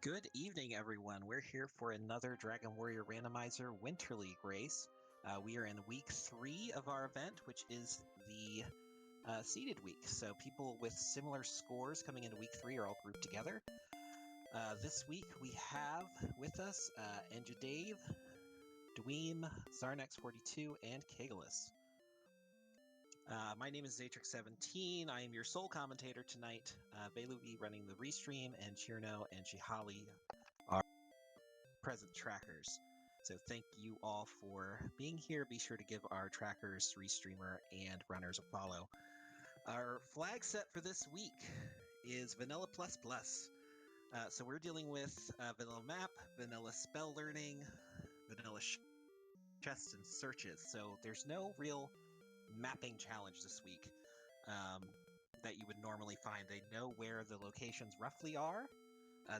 Good evening, everyone. We're here for another Dragon Warrior Randomizer Winter League race. We are in week 3 of our event, which is the seeded week. So people with similar scores coming into week 3 are all grouped together. This week we have with us Engidave, Dweem, Xarnax42, and Kigalas. My name is W3G7. I am your sole commentator tonight. Velu will be running the restream, and Chirno and Chihali are present trackers. So thank you all for being here. Be sure to give our trackers, restreamer, and runners a follow. Our flag set for this week is Vanilla++. So we're dealing with vanilla map, vanilla spell learning, vanilla chests and searches. So there's no real mapping challenge this week that you would normally find. They know where the locations roughly are.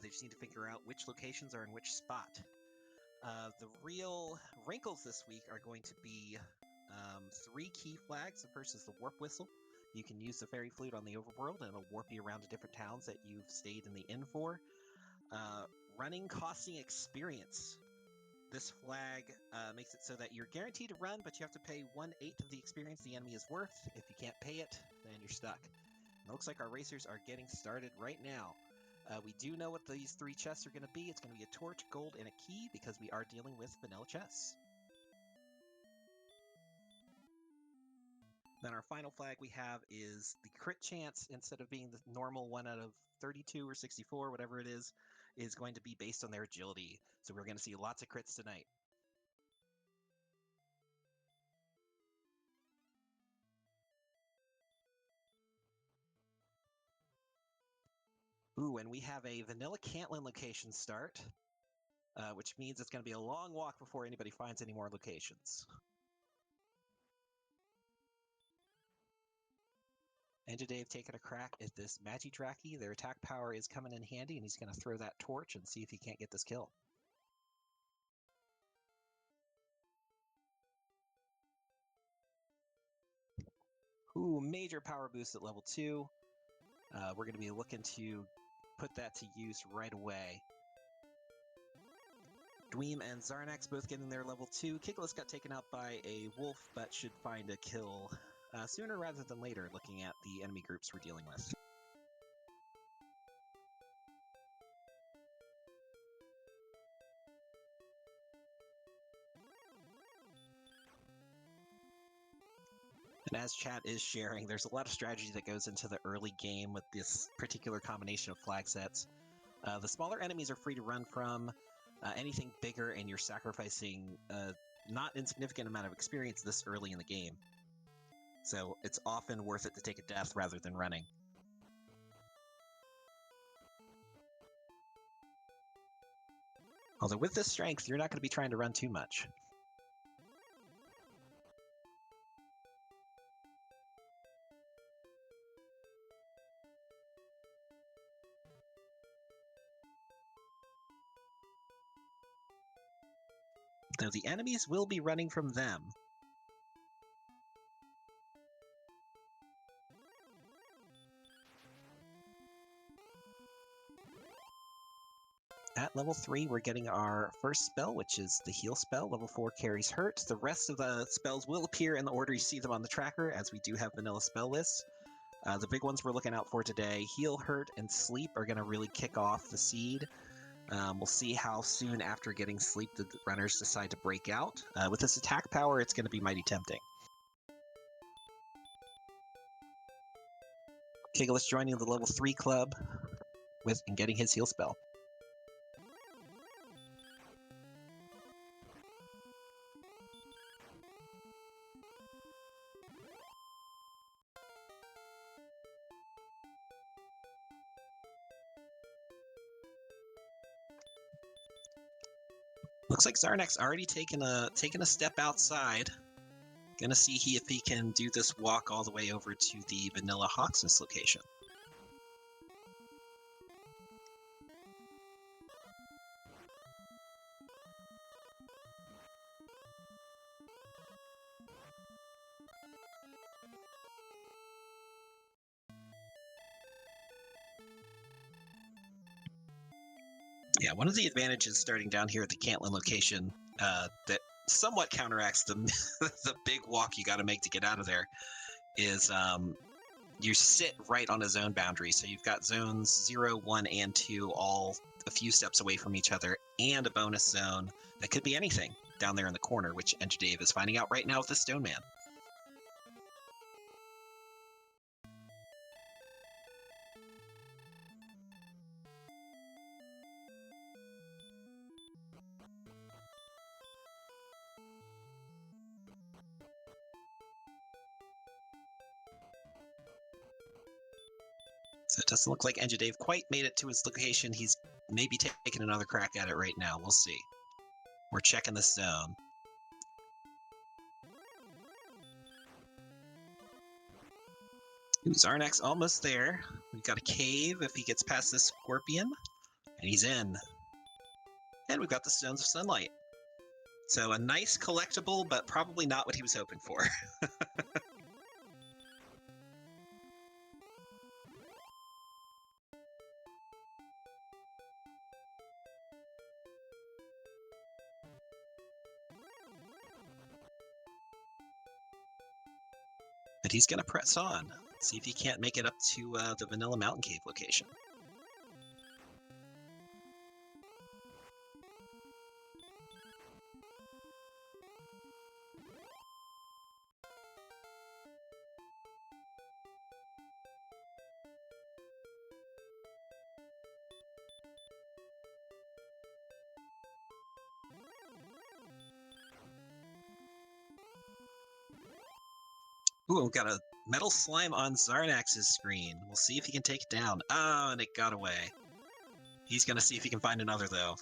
They just need to figure out which locations are in which spot. The real wrinkles this week are going to be 3 key flags. The first is the warp whistle. You can use the fairy flute on the overworld and it'll warp you around to different towns that you've stayed in the inn for. Running costing experience. This flag makes it so that you're guaranteed to run, but you have to pay 1/8 of the experience the enemy is worth. If you can't pay it, then you're stuck. It looks like our racers are getting started right now. We do know what these 3 chests are going to be. It's going to be a torch, gold, and a key because we are dealing with vanilla chests. Then our final flag we have is the crit chance. Instead of being the normal 1 out of 32 or 64, whatever it is going to be based on their agility. So we're going to see lots of crits tonight. Ooh, and we have a vanilla Cantlin location start, which means it's going to be a long walk before anybody finds any more locations. Engidave taking a crack at this Magidraki. Their attack power is coming in handy, and he's going to throw that torch and see if he can't get this kill. Ooh, major power boost at level 2. We're going to be looking to put that to use right away. Dweem and Xarnax both getting their level 2. Kigalas got taken out by a wolf, but should find a kill sooner rather than later, looking at the enemy groups we're dealing with. And as chat is sharing, there's a lot of strategy that goes into the early game with this particular combination of flag sets. The smaller enemies are free to run from. Anything bigger, and you're sacrificing a not insignificant amount of experience this early in the game. So it's often worth it to take a death rather than running. Although with this strength, you're not going to be trying to run too much. Though the enemies will be running from them. At level 3, we're getting our first spell, which is the heal spell. Level 4 carries hurt. The rest of the spells will appear in the order you see them on the tracker, as we do have vanilla spell lists. The big ones we're looking out for today, heal, hurt, and sleep, are going to really kick off the seed. We'll see how soon after getting sleep the runners decide to break out. With this attack power, it's going to be mighty tempting. Kigalas joining the level 3 club and getting his heal spell. Looks like Xarnax already taken a step outside. Gonna see if he can do this walk all the way over to the vanilla Hawksness location. Yeah, one of the advantages starting down here at the Cantlin location that somewhat counteracts the the big walk you got to make to get out of there is you sit right on a zone boundary. So you've got zones 0, 1, and 2 all a few steps away from each other, and a bonus zone that could be anything down there in the corner, which Engidave is finding out right now with the Stone Man. So it doesn't look like Engidave quite made it to his location. He's maybe taking another crack at it right now. We'll see. We're checking the zone. Ooh, Xarnax almost there. We've got a cave if he gets past this scorpion. And he's in. And we've got the Stones of Sunlight. So a nice collectible, but probably not what he was hoping for. But he's going to press on. See if he can't make it up to the Vanilla Mountain Cave location. Ooh, we've got a metal slime on Xarnax's screen. We'll see if he can take it down. Oh, and it got away. He's going to see if he can find another, though.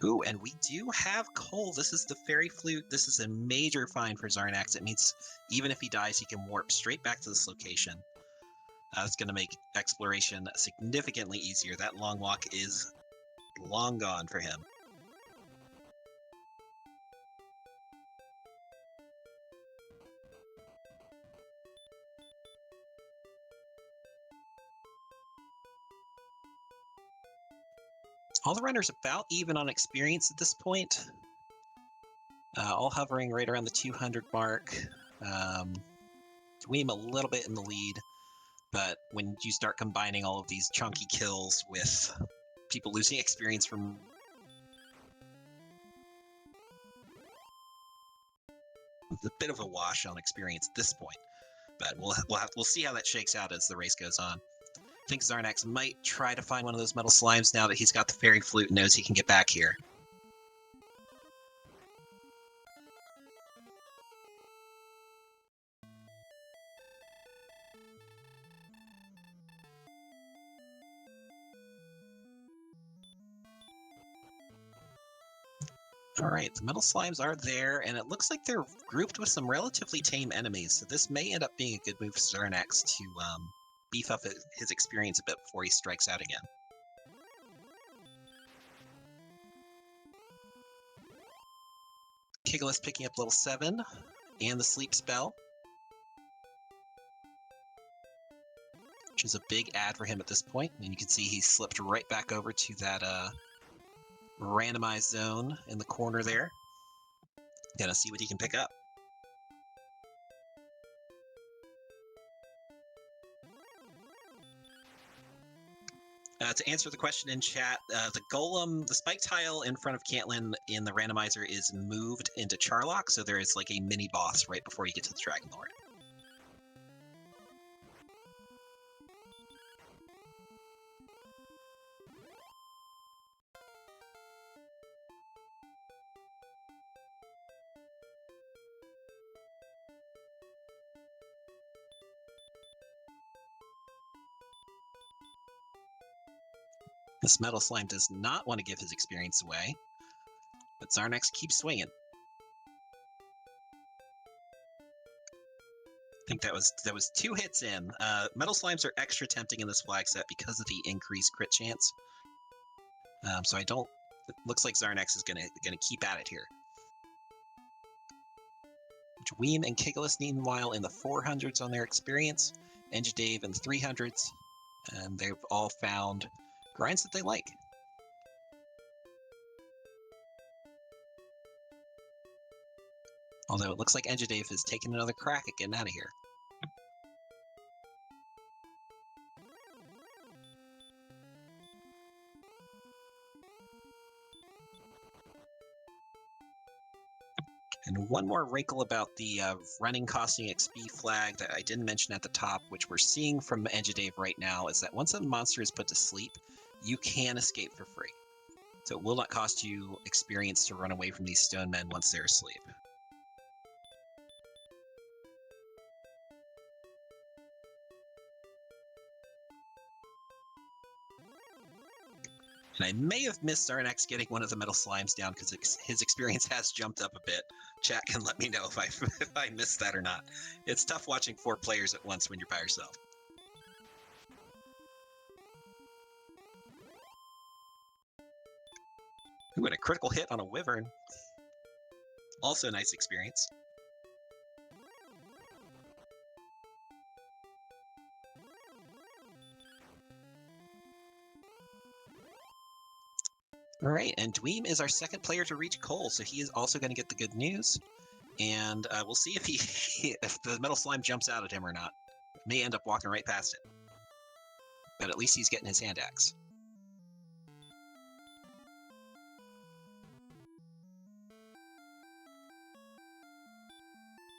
Ooh, and we do have coal. This is the Fairy Flute. This is a major find for Xarnax. It means even if he dies, he can warp straight back to this location. It's going to make exploration significantly easier. That long walk is long gone for him. All the runners about even on experience at this point. All hovering right around the 200 mark. Dweem a little bit in the lead, but when you start combining all of these chunky kills with people losing experience from a bit of a wash on experience at this point. But we'll see how that shakes out as the race goes on. I think Xarnax might try to find one of those metal slimes now that he's got the Fairy Flute and knows he can get back here. Alright, the metal slimes are there, and it looks like they're grouped with some relatively tame enemies, so this may end up being a good move for Xarnax to beef up his experience a bit before he strikes out again. Kigalas picking up level 7, and the sleep spell, which is a big add for him at this point, and you can see he slipped right back over to that randomized zone in the corner there. Gonna see what he can pick up. To answer the question in chat, the golem, the spike tile in front of Cantlin in the randomizer is moved into Charlock, so there is like a mini boss right before you get to the Dragon Lord. This metal slime does not want to give his experience away, but Xarnax keeps swinging. I think that was 2 hits in. Metal slimes are extra tempting in this flag set because of the increased crit chance. So I don't It looks like Xarnax is gonna keep at it here. Dweem and Kigalas, meanwhile, in the 400s on their experience. Engidave in the 300s. And they've all found grinds that they like. Although it looks like Engidave is taking another crack at getting out of here. And one more wrinkle about the running costing XP flag that I didn't mention at the top, which we're seeing from Engidave right now, is that once a monster is put to sleep, you can escape for free. So it will not cost you experience to run away from these stone men once they're asleep. And I may have missed Xarnax getting one of the metal slimes down because his experience has jumped up a bit. Chat can let me know if I missed that or not. It's tough watching 4 players at once when you're by yourself. Ooh, and a critical hit on a wyvern. Also a nice experience. All right, and Dweem is our second player to reach coal, so he is also going to get the good news. And we'll see if if the metal slime jumps out at him or not. May end up walking right past it. But at least he's getting his hand axe.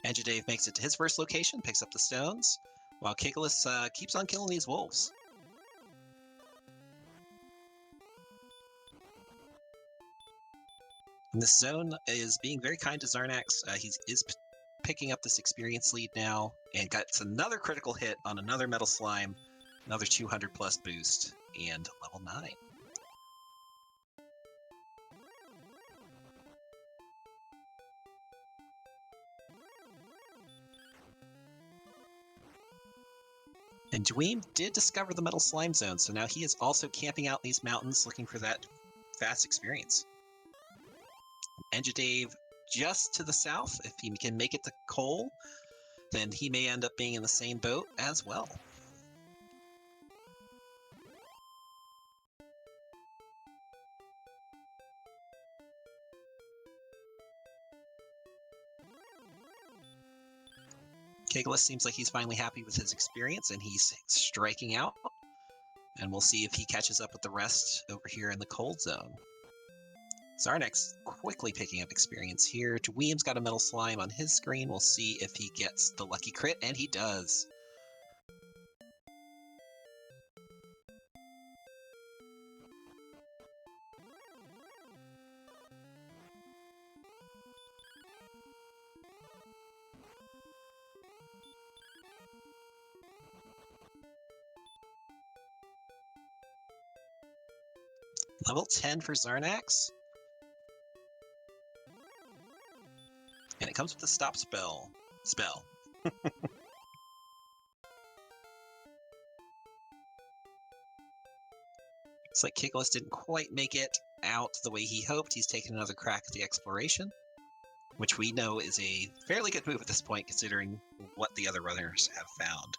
Engidave makes it to his first location, picks up the stones, while Kigalas keeps on killing these wolves. And this zone is being very kind to Xarnax. He is picking up this experience lead now, and gets another critical hit on another metal slime, another 200 plus boost, and level 9. And Dweem did discover the metal slime zone, so now he is also camping out in these mountains looking for that fast experience. Engidave just to the south, if he can make it to coal, then he may end up being in the same boat as well. Kigalas seems like he's finally happy with his experience, and he's striking out. And we'll see if he catches up with the rest over here in the cold zone. Xarnax quickly picking up experience here. Dweem's got a metal slime on his screen. We'll see if he gets the lucky crit, and he does. Level 10 for Xarnax. And it comes with the stop spell. Looks like Kigalas didn't quite make it out the way he hoped. He's taken another crack at the exploration, which we know is a fairly good move at this point, considering what the other runners have found.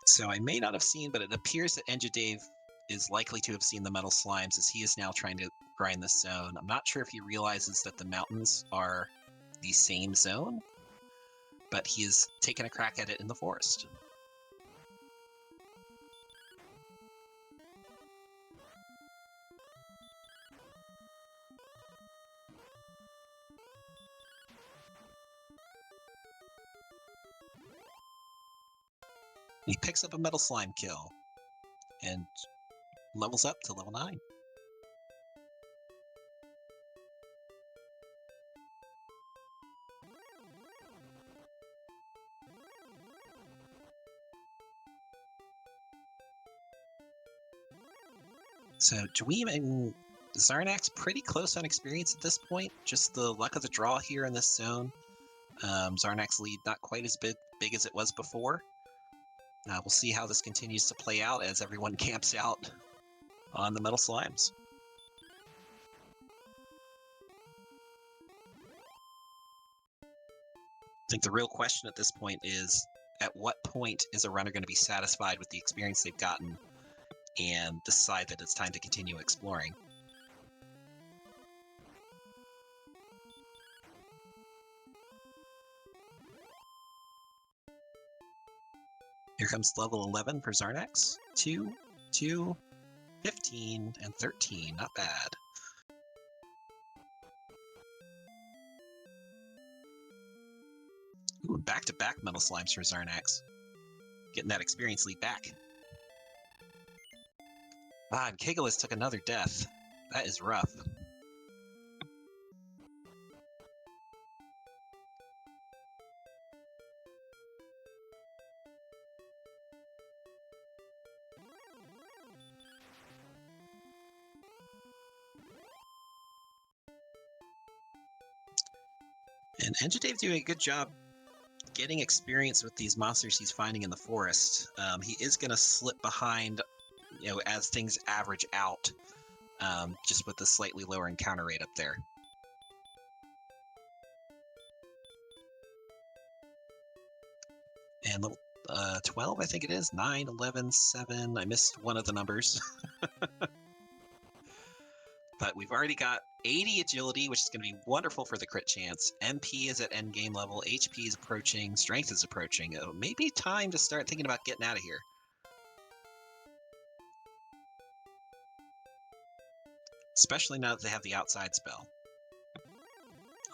So I may not have seen, but it appears that Engidave is likely to have seen the metal slimes, as he is now trying to grind this zone. I'm not sure if he realizes that the mountains are the same zone, but he has taken a crack at it in the forest. He picks up a metal slime kill and levels up to level 9. So Dweem and Xarnax pretty close on experience at this point. Just the luck of the draw here in this zone. Xarnax lead not quite as big as it was before. We'll see how this continues to play out as everyone camps out on the metal slimes. I think the real question at this point is, at what point is a runner going to be satisfied with the experience they've gotten and decide that it's time to continue exploring? Here comes level 11 for Xarnax. 2, 2, 15, and 13. Not bad. Ooh, back-to-back metal slimes for Xarnax. Getting that experience lead back. Ah, and Kigalas took another death. That is rough. And Engidave doing a good job getting experience with these monsters he's finding in the forest. He is going to slip behind, as things average out, just with the slightly lower encounter rate up there. And level 12, I think it is. 9, 11, 7. I missed one of the numbers. But we've already got 80 agility, which is going to be wonderful for the crit chance. MP is at endgame level. HP is approaching. Strength is approaching. Oh, maybe time to start thinking about getting out of here. Especially now that they have the outside spell.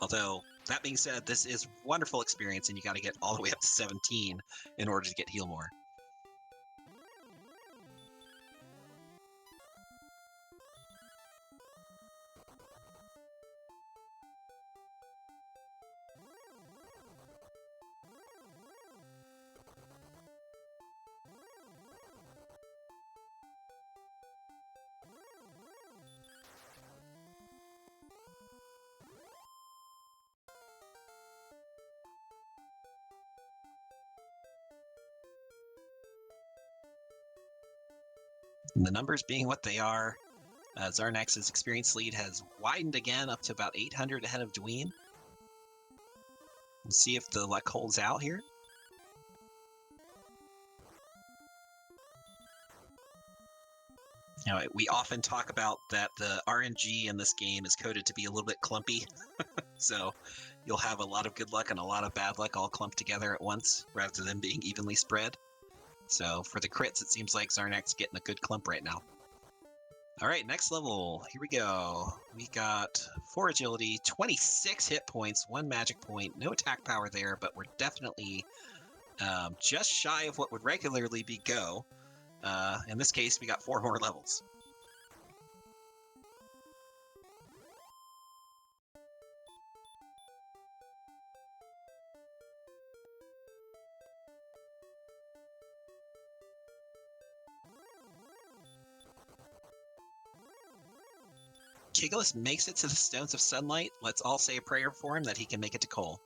Although, that being said, this is wonderful experience, and you got to get all the way up to 17 in order to get heal more. And the numbers being what they are, Xarnax's experience lead has widened again up to about 800 ahead of Dweem. We'll see if the luck holds out here. We often talk about that the RNG in this game is coded to be a little bit clumpy. So you'll have a lot of good luck and a lot of bad luck all clumped together at once, rather than being evenly spread. So for the crits, it seems like Xarnax getting a good clump right now. All right, next level. Here we go. We got 4 agility, 26 hit points, 1 magic point, no attack power there, but we're definitely just shy of what would regularly be go. In this case, we got 4 more levels. Kigalas makes it to the Stones of Sunlight. Let's all say a prayer for him that he can make it to Cole.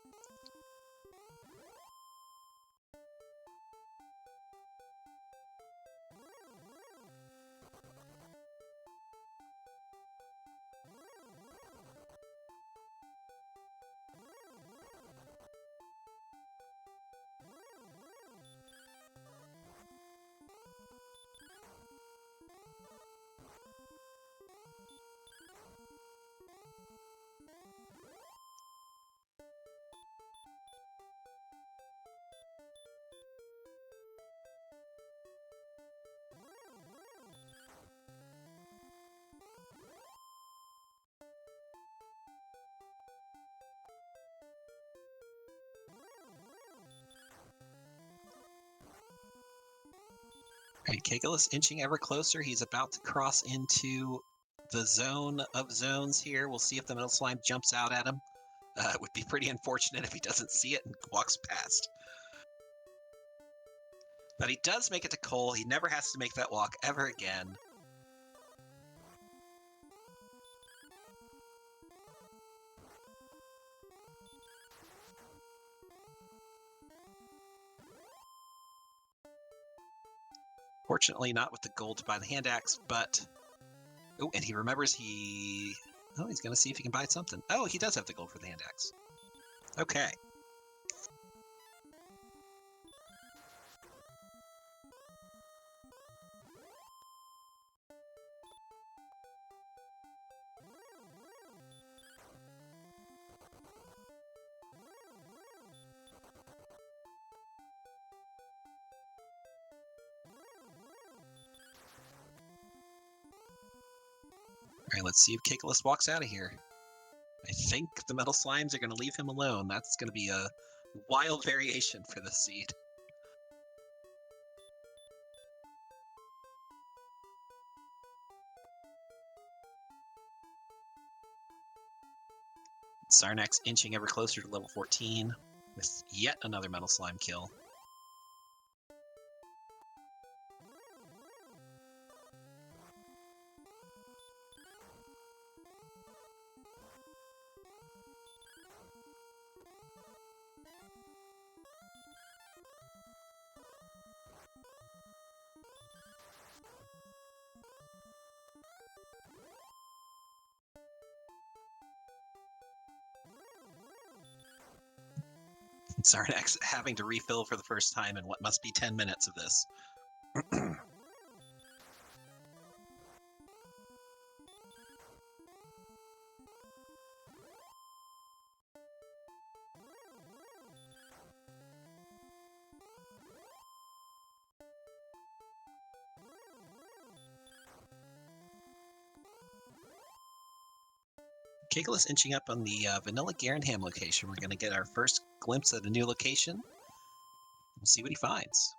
All right, Kigalas inching ever closer. He's about to cross into the zone of zones here. We'll see if the metal slime jumps out at him. It would be pretty unfortunate if he doesn't see it and walks past. But he does make it to Cole. He never has to make that walk ever again. Fortunately, not with the gold to buy the hand axe, but... Oh, and he remembers he... Oh, he's going to see if he can buy something. Oh, he does have the gold for the hand axe. Okay. Alright, let's see if Kigalas walks out of here. I think the metal slimes are going to leave him alone. That's going to be a wild variation for this seed. Xarnax inching ever closer to level 14 with yet another metal slime kill. Xarnax having to refill for the first time in what must be 10 minutes of this. Kigalas inching up on the Vanilla Garanham location. We're going to get our first glimpse at a new location. We'll see what he finds.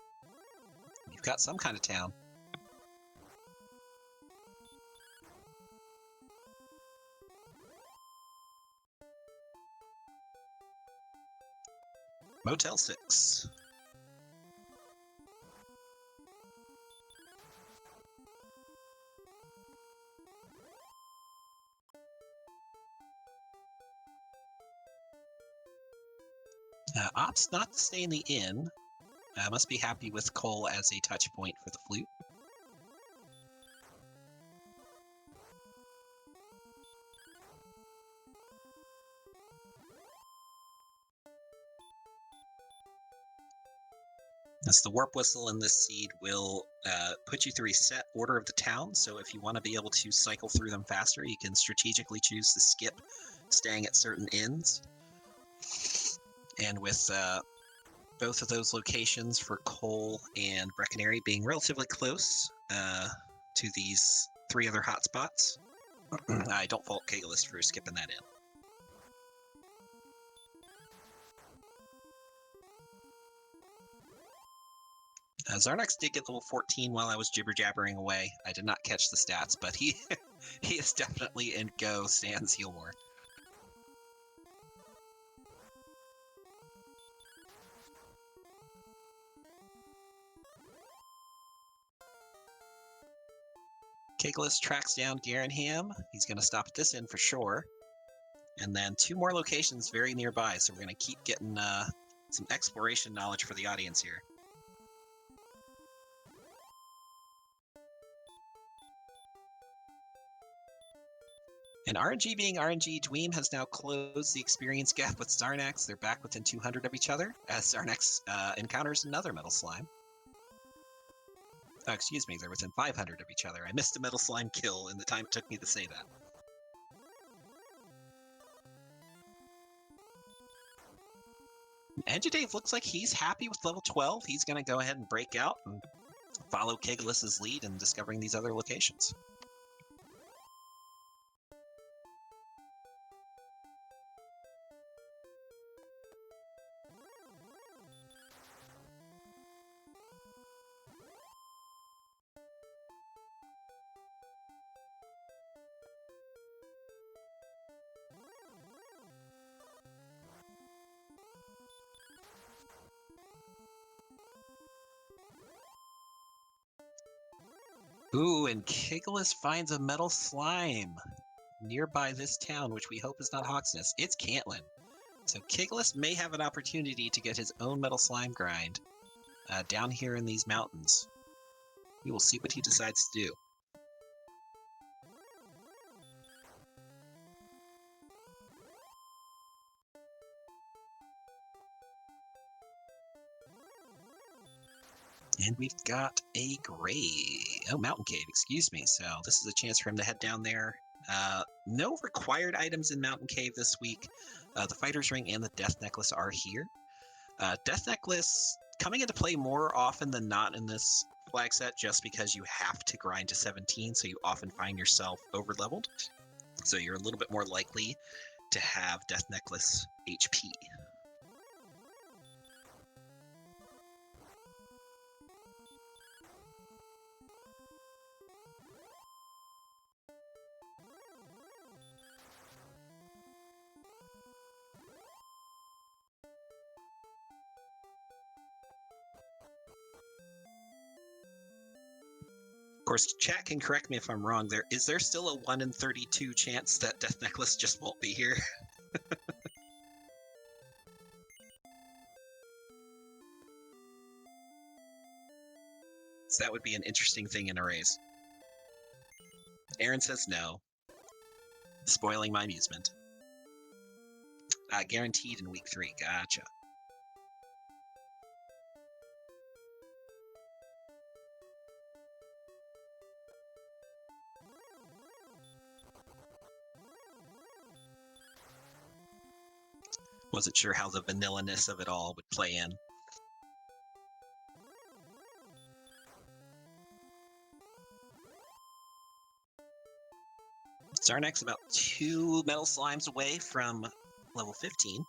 We've got some kind of town. Motel 6. Opts not to stay in the inn. Must be happy with coal as a touch point for the flute. As the warp whistle in this seed will put you through a set order of the town, so if you want to be able to cycle through them faster, you can strategically choose to skip staying at certain inns. And with both of those locations for Cole and Brecconary being relatively close to these three other hotspots, I don't fault Kigalas for skipping that in. Xarnax did get level 14 while I was jibber-jabbering away. I did not catch the stats, but he he is definitely in Go Sans Healmore. Kigalas tracks down Garanham. He's going to stop at this inn for sure. And then 2 more locations very nearby, so we're going to keep getting some exploration knowledge for the audience here. And RNG being RNG, Dweem has now closed the experience gap with Xarnax. They're back within 200 of each other, as Xarnax encounters another metal slime. Oh, excuse me, they're within 500 of each other. I missed a metal slime kill in the time it took me to say that. Engidave looks like he's happy with level 12. He's going to go ahead and break out and follow Kigalas' lead in discovering these other locations. Ooh, and Kigalas finds a metal slime nearby this town, which we hope is not Hawksness. It's Cantlin. So Kigalas may have an opportunity to get his own metal slime grind down here in these mountains. We will see what he decides to do. And we've got a Mountain Cave, excuse me. So this is a chance for him to head down there. No required items in Mountain Cave this week. The Fighter's Ring and the Death Necklace are here. Death Necklace coming into play more often than not in this flag set, just because you have to grind to 17, so you often find yourself over-leveled. So you're a little bit more likely to have Death Necklace HP. Of course, chat can correct me if I'm wrong. Is there still a 1 in 32 chance that Death Necklace just won't be here? So that would be an interesting thing in arrays. Aaron says no. Spoiling my amusement. Guaranteed in week 3. Gotcha. Wasn't sure how the vanilla-ness of it all would play in. Xarnax about 2 metal slimes away from level 15.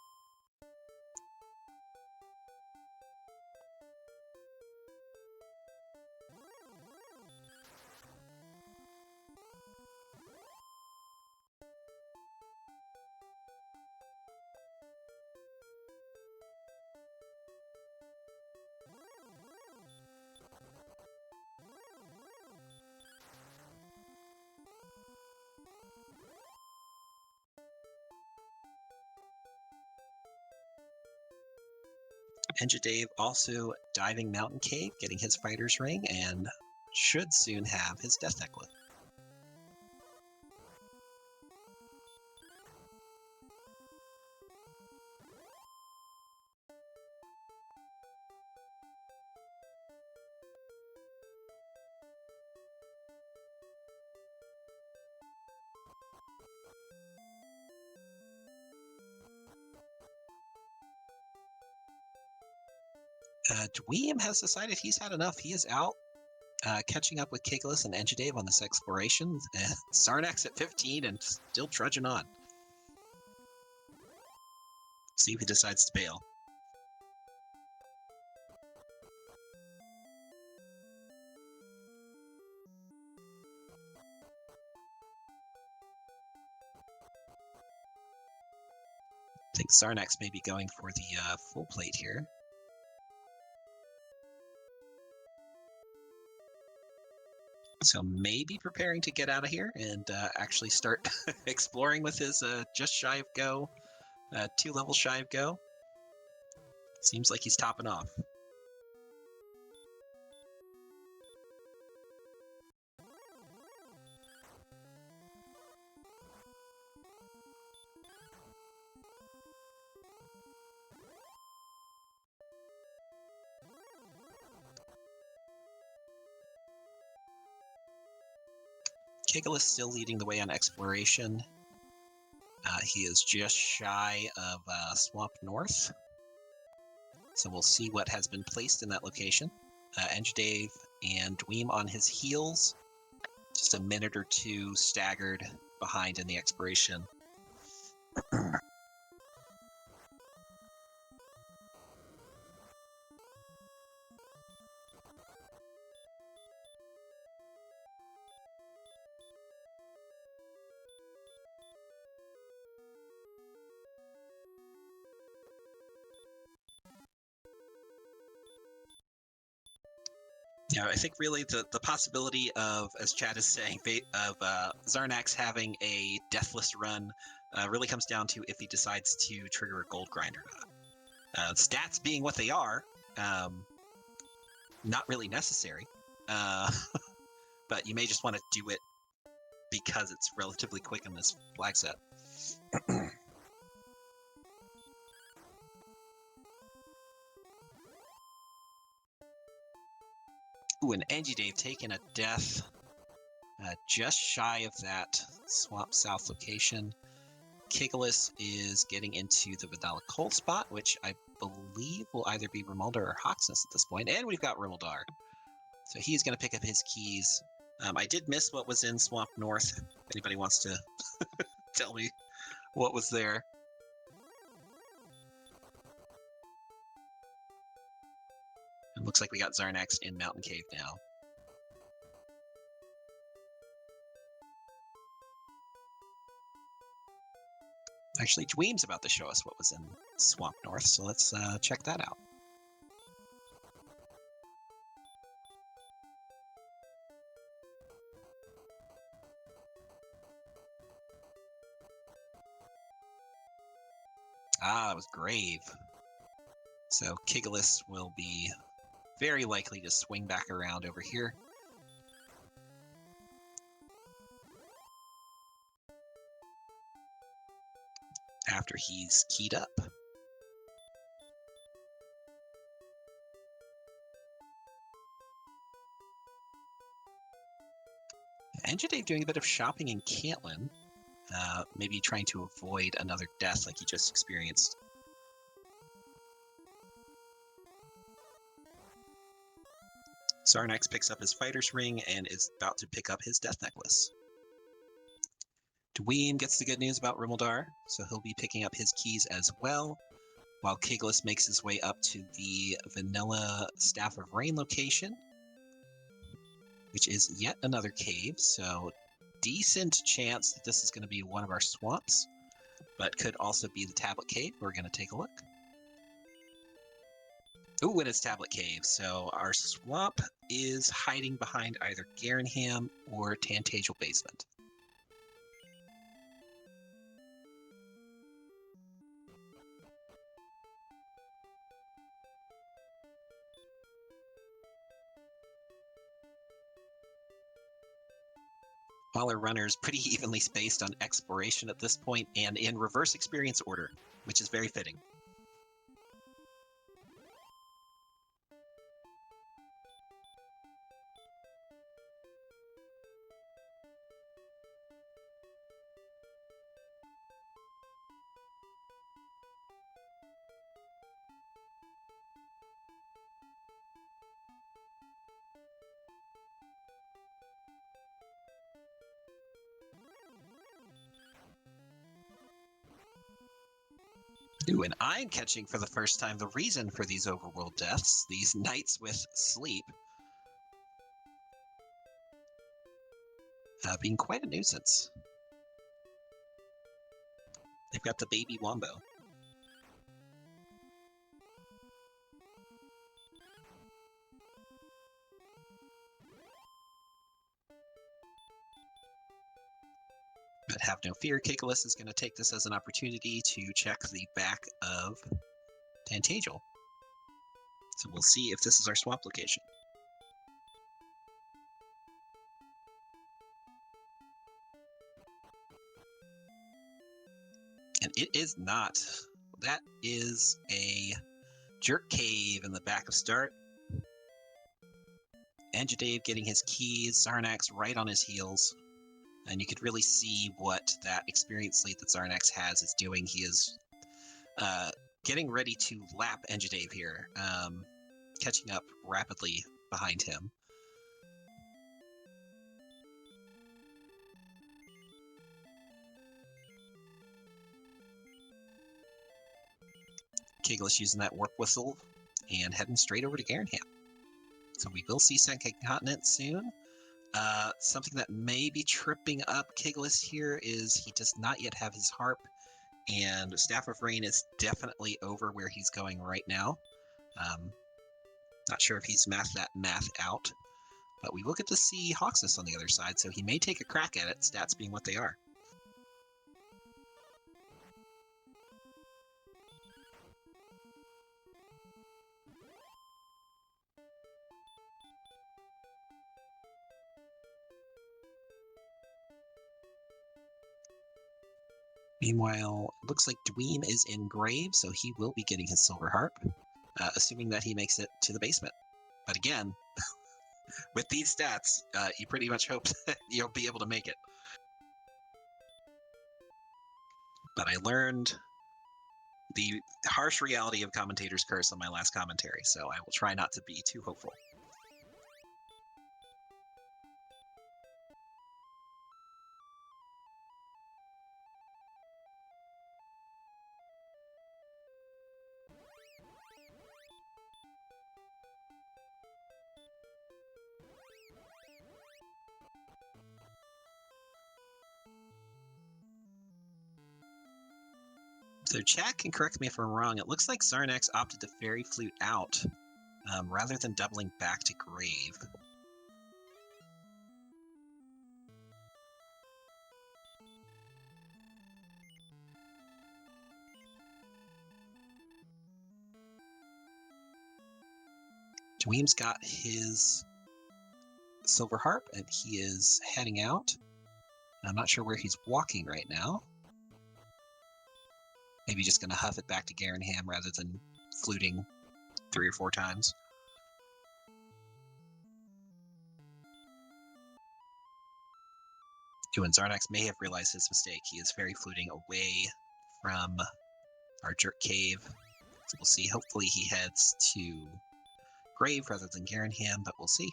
Engidave also diving Mountain Cave, getting his Fighter's Ring, and should soon have his Death Necklace. Dweem has decided he's had enough. He is out, catching up with Kigalas and Engidave on this exploration. Xarnax at 15 and still trudging on. See if he decides to bail. I think Xarnax may be going for the full plate here. So maybe preparing to get out of here and actually start exploring with his just shy of go, 2 levels shy of go. Seems like he's topping off. Kigalas still leading the way on exploration. He is just shy of Swamp North. So we'll see what has been placed in that location. Engidave and Dweem on his heels. Just a minute or 2 staggered behind in the exploration. Yeah, I think really the possibility of, as Chad is saying, of Xarnax having a deathless run really comes down to if he decides to trigger a gold grind or not. Stats being what they are, not really necessary. but you may just want to do it because it's relatively quick in this flag set. Ooh, and Engidave taking a death just shy of that Swamp South location. Kigalas is getting into the Vanilla Cold spot, which I believe will either be Rimuldar or Hoxness at this point, and we've got Rimuldar. So he's going to pick up his keys. I did miss what was in Swamp North. If anybody wants to tell me what was there. It looks like we got Xarnax in Mountain Cave now. Actually, Dweem's about to show us what was in Swamp North, so let's check that out. Ah, that was Grave. So Kigalas will be very likely to swing back around over here. After he's keyed up. Engidave doing a bit of shopping in Cantlin. Maybe trying to avoid another death like he just experienced. Xarnax picks up his fighter's ring and is about to pick up his death necklace. Dweem gets the good news about Rimuldar, so he'll be picking up his keys as well, while Kigalas makes his way up to the Vanilla Staff of Rain location, which is yet another cave, so decent chance that this is going to be one of our swamps, but could also be the Tablet Cave. We're going to take a look. Ooh, it is Tablet Cave, so our swamp is hiding behind either Garanham or Tantagial Basement. All our runners pretty evenly spaced on exploration at this point and in reverse experience order, which is very fitting. Ooh, and I'm catching for the first time the reason for these overworld deaths, these knights with sleep, being quite a nuisance. They've got the baby Wombo. But have no fear, Kigalas is going to take this as an opportunity to check the back of Tantagial. So we'll see if this is our swamp location. And it is not. That is a jerk cave in the back of Start. Engidave getting his keys, Xarnax right on his heels. And you could really see what that experience lead that Xarnax has is doing. He is getting ready to lap Engidave here, catching up rapidly behind him. Kigalas using that warp whistle and heading straight over to Garanham. So we will see Second Continent soon. Something that may be tripping up Kigalas here is he does not yet have his harp, and Staff of Rain is definitely over where he's going right now. Not sure if he's mathed that math out, but we will get to see Hoxness on the other side, so he may take a crack at it, stats being what they are. Meanwhile, it looks like Dweem is in grave, so he will be getting his silver harp, assuming that he makes it to the basement. But again, with these stats, you pretty much hope that you'll be able to make it. But I learned the harsh reality of Commentator's Curse on my last commentary, so I will try not to be too hopeful. So chat can correct me if I'm wrong. It looks like Xarnax opted to Fairy Flute out rather than doubling back to Grave. Dweem's got his silver harp and he is heading out. I'm not sure where he's walking right now. Maybe just going to huff it back to Garanham rather than fluting 3 or 4 times. And Xarnax may have realized his mistake. He is Fairy Fluting away from our Jerk Cave. So we'll see. Hopefully he heads to Grave rather than Garanham, but we'll see.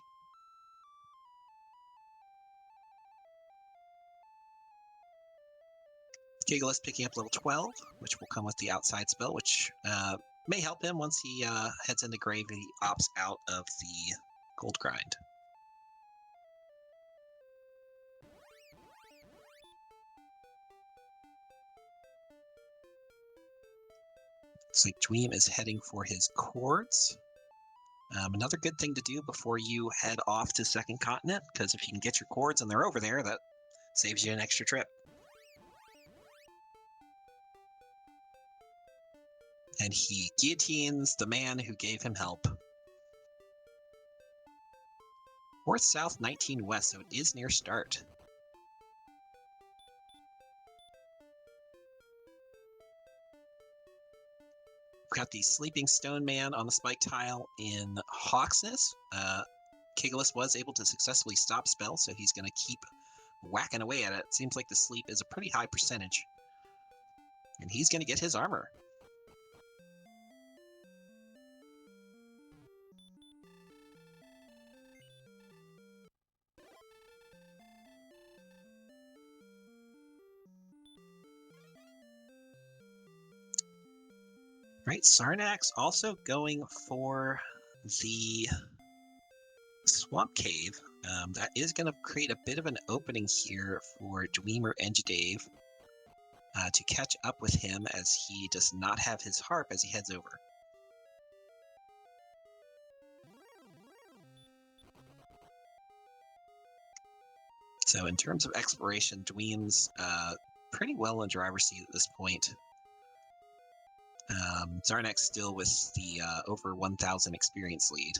Kigalas picking up level 12, which will come with the outside spell, which may help him once he heads into Grave and he opts out of the gold grind. Looks like Dweem is heading for his cords. Another good thing to do before you head off to Second Continent, because if you can get your cords and they're over there, that saves you an extra trip. And he guillotines the man who gave him help. 4th south, 19 west, so it is near start. We've got the Sleeping Stone Man on the spike tile in Hawksness. Kigalas was able to successfully stop spell, so he's going to keep whacking away at it. Seems like the sleep is a pretty high percentage. And he's going to get his armor. Right, Xarnax also going for the Swamp Cave. That is going to create a bit of an opening here for Dweem or Engidave to catch up with him, as he does not have his harp as he heads over. So in terms of exploration, Dweem's pretty well in driver's seat at this point. Xarnax still with the over 1,000 experience lead.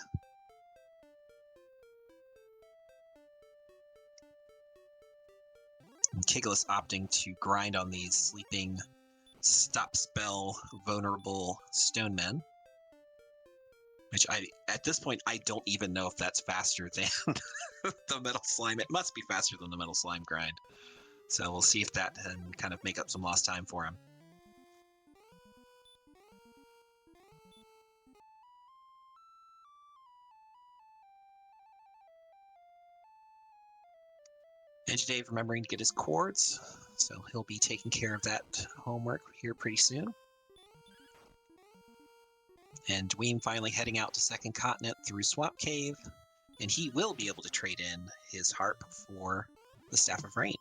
And Kigalas opting to grind on these sleeping, stop spell, vulnerable stone men. Which at this point, I don't even know if that's faster than the metal slime. It must be faster than the metal slime grind. So we'll see if that can kind of make up some lost time for him. Engidave remembering to get his cords, so he'll be taking care of that homework here pretty soon. And Dweem finally heading out to Second Continent through Swamp Cave, and he will be able to trade in his harp for the Staff of Rain.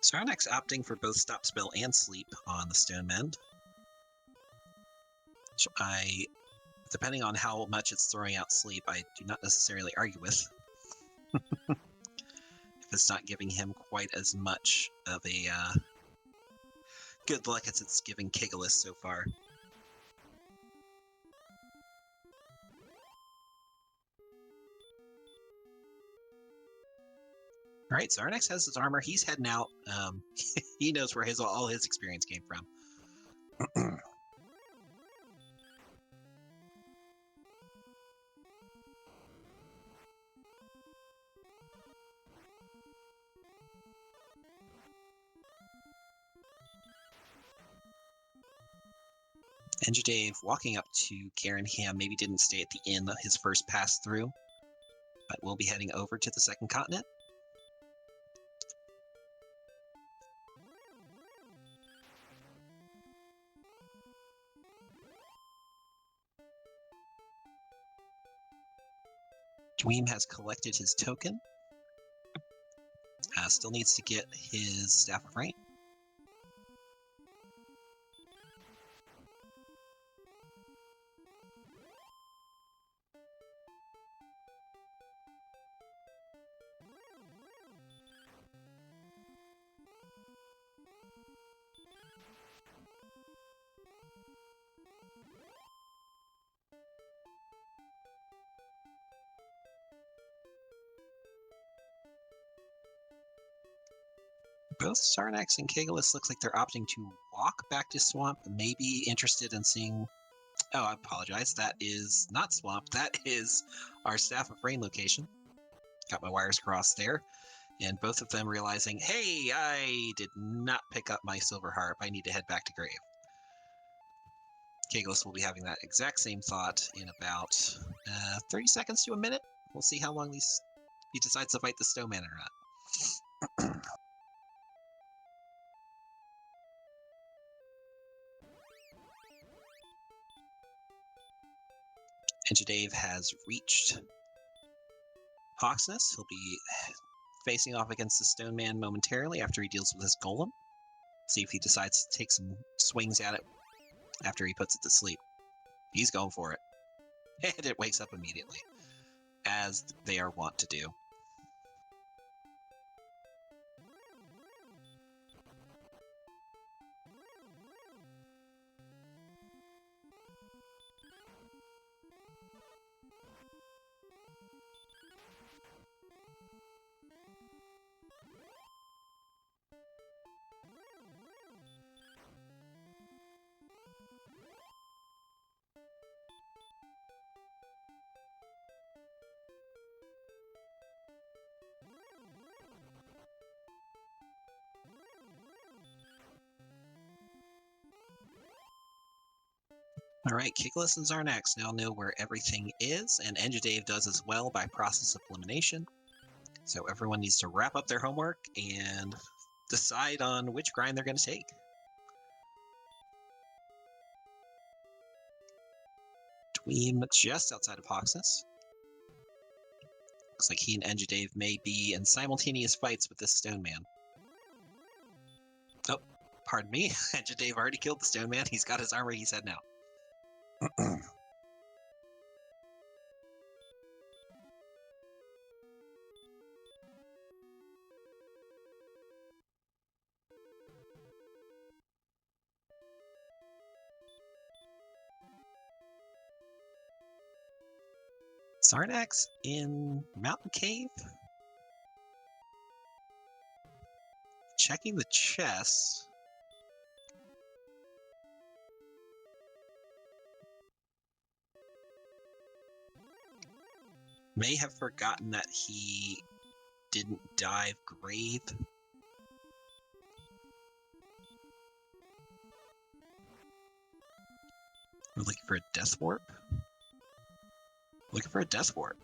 Xarnax opting for both Stop Spell and Sleep on the Stone Mend. Which depending on how much it's throwing out Sleep, I do not necessarily argue with. If it's not giving him quite as much of a good luck as it's giving Kigalas so far. All right, Xarnax has his armor. He's heading out. He knows where all his experience came from. Engidave walking up to Cairnham maybe didn't stay at the inn his first pass through, but we'll be heading over to the second continent. Dweem has collected his token. Still needs to get his Staff of Rain. Both Xarnax and Kigalas looks like they're opting to walk back to Swamp, maybe interested in seeing... Oh, I apologize. That is not Swamp. That is our Staff of Rain location. Got my wires crossed there. And both of them realizing, hey, I did not pick up my Silver Harp. I need to head back to Grave. Kigalas will be having that exact same thought in about 30 seconds to a minute. We'll see how long he decides to fight the Snowman or not. Engidave has reached Hawksness. He'll be facing off against the Stone Man momentarily after he deals with his Golem. See if he decides to take some swings at it after he puts it to sleep. He's going for it. And it wakes up immediately, as they are wont to do. All right, Kigalas and Xarnax now know where everything is, and Engidave does as well by process of elimination. So everyone needs to wrap up their homework and decide on which grind they're going to take. Dweem just outside of Hawksness. Looks like he and Engidave may be in simultaneous fights with this Stone Man. Oh, pardon me. Engidave already killed the Stone Man. He's got his armor. He's heading out. Xarnax in Mountain Cave? Checking the chest. May have forgotten that he didn't dive Grave. We're looking for a Death Warp? Looking for a Death Warp.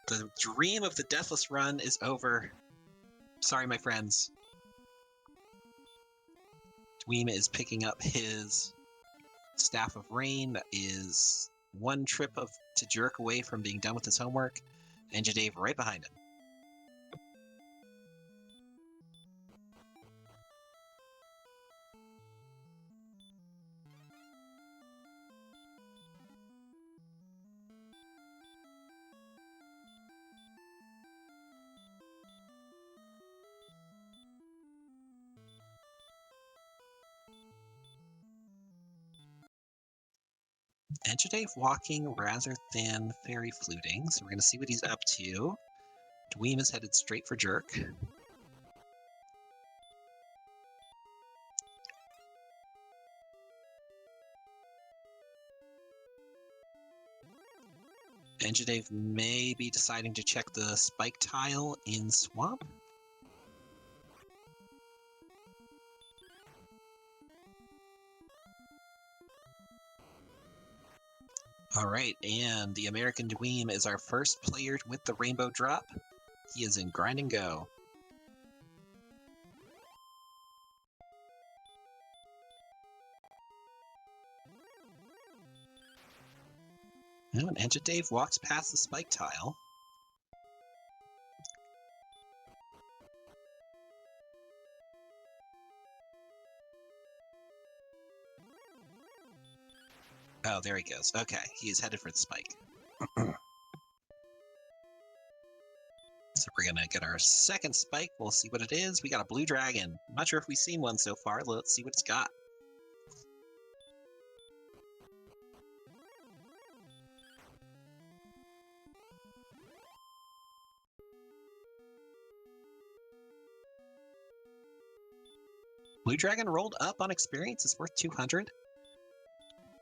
The dream of the Deathless Run is over. Sorry, my friends. Dweem is picking up his Staff of Rain. That is one trip to jerk away from being done with his homework. Engidave right behind him. Engidave walking rather than fairy fluting, so we're going to see what he's up to. Dweem is headed straight for Jerk. Engidave may be deciding to check the spike tile in Swamp. Alright, and the American Dweem is our first player with the Rainbow Drop. He is in Grind and Go. Now, and Engidave walks past the spike tile. Oh, there he goes. Okay, he is headed for the spike. So we're gonna get our second spike. We'll see what it is. We got a blue dragon. I'm not sure if we've seen one so far. Let's see what it's got. Blue dragon rolled up on experience. It's worth 200.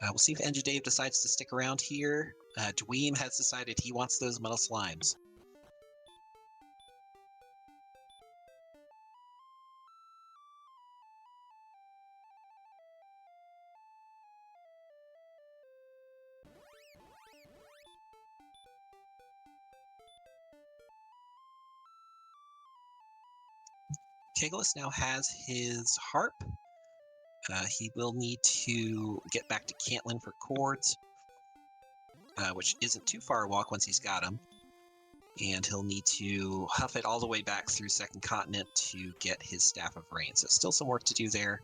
We'll see if Engidave decides to stick around here. Dweem has decided he wants those metal slimes. Kigalas now has his harp. He will need to get back to Cantlin for cords, which isn't too far a walk once he's got them. And he'll need to huff it all the way back through Second Continent to get his Staff of Rain. So still some work to do there.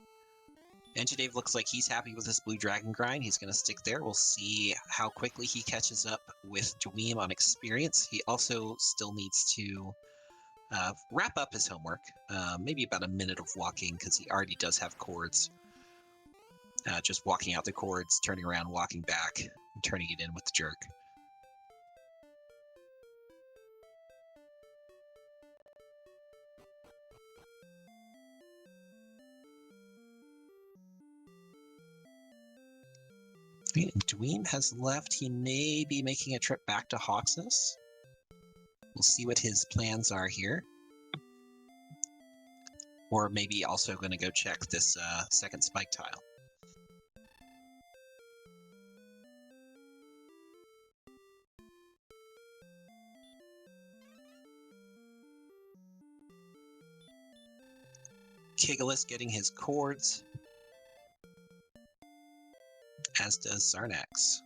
Engidave looks like he's happy with his Blue Dragon grind. He's going to stick there. We'll see how quickly he catches up with Dweem on experience. He also still needs to wrap up his homework. Maybe about a minute of walking, because he already does have cords. Just walking out the cords, turning around, walking back, and turning it in with the Jerk. Dweem has left. He may be making a trip back to Hawksness. We'll see what his plans are here. Or maybe also going to go check this second spike tile. Kigalas getting his cords, as does Xarnax.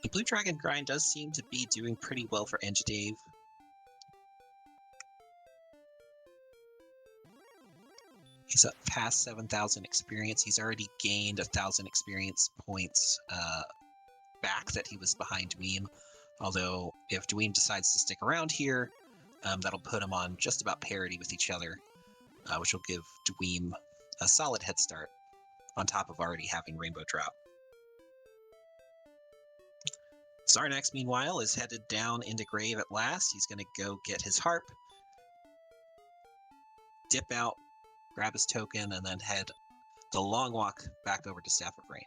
The Blue Dragon grind does seem to be doing pretty well for Engidave. He's up past 7,000 experience. He's already gained 1,000 experience points back that he was behind Dweem. Although, if Dweem decides to stick around here, that'll put him on just about parity with each other, which will give Dweem a solid head start, on top of already having Rainbow Drop. Xarnax, meanwhile, is headed down into Grave at last. He's going to go get his harp, dip out, grab his token, and then head the long walk back over to Staff of Rain.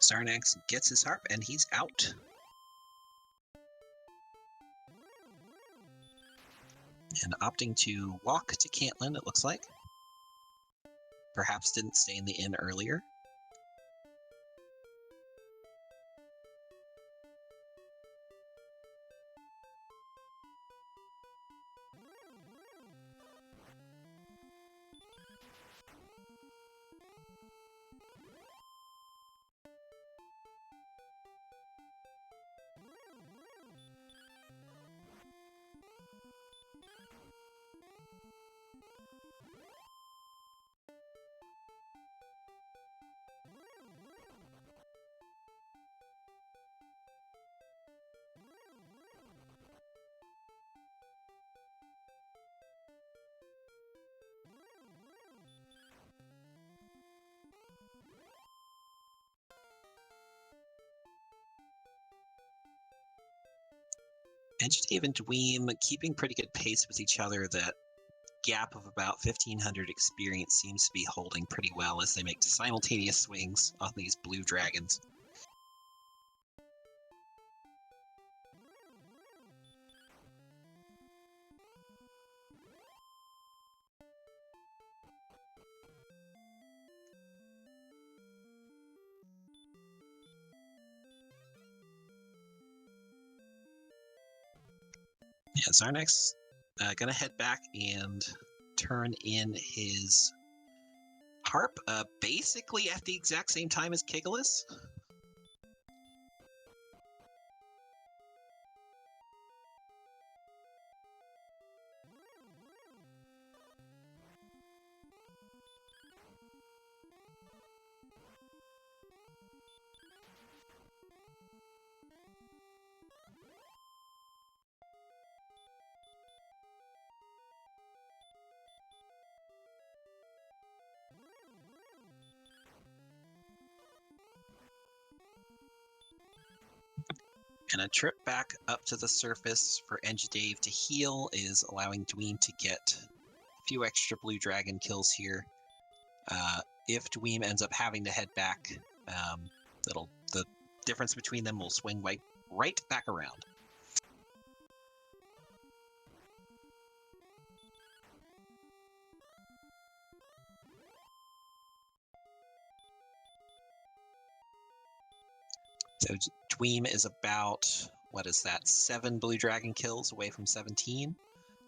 Xarnax gets his harp, and he's out. And opting to walk to Cantlin, it looks like. Perhaps didn't stay in the inn earlier. Engidave and Dweem keeping pretty good pace with each other. That gap of about 1,500 experience seems to be holding pretty well as they make simultaneous swings on these blue dragons. Yeah, Xarnax gonna head back and turn in his harp, basically at the exact same time as Kigalas. And a trip back up to the surface for Engidave to heal is allowing Dweem to get a few extra blue dragon kills here. If Dweem ends up having to head back, the difference between them will swing right back around. So Dweem is about, 7 blue dragon kills away from 17.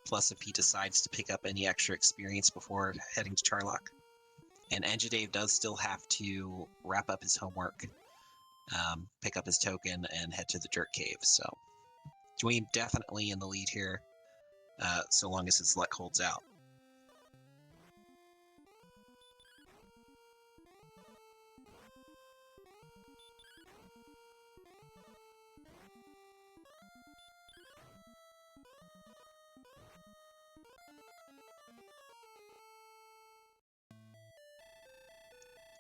Plus if he decides to pick up any extra experience before heading to Charlock. And Engidave does still have to wrap up his homework, pick up his token, and head to the Dirt Cave. So Dweem definitely in the lead here, so long as his luck holds out.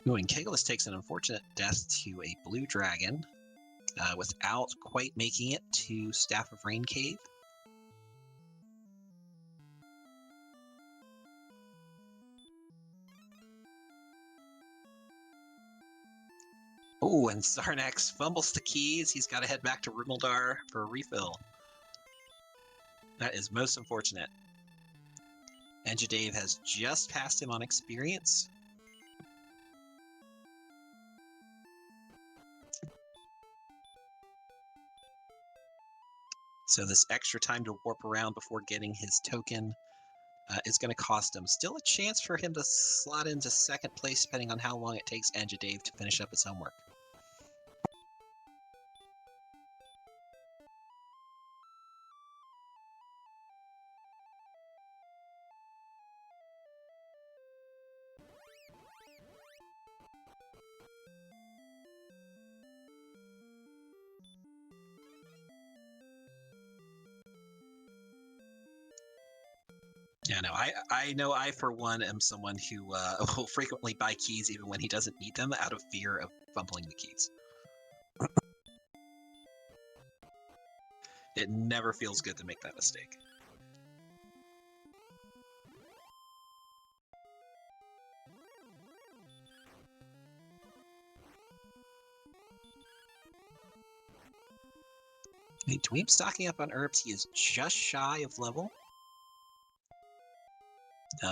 And Kigalas takes an unfortunate death to a blue dragon without quite making it to Staff of Rain Cave. Oh, and Xarnax fumbles the keys. He's got to head back to Rumildar for a refill. That is most unfortunate. Engidave has just passed him on experience. So this extra time to warp around before getting his token is going to cost him. Still a chance for him to slot into second place, depending on how long it takes Engidave to finish up his homework. Yeah, no, I know I, for one, am someone who will frequently buy keys even when he doesn't need them out of fear of fumbling the keys. It never feels good to make that mistake. Hey, Dweem stocking up on herbs. He is just shy of level.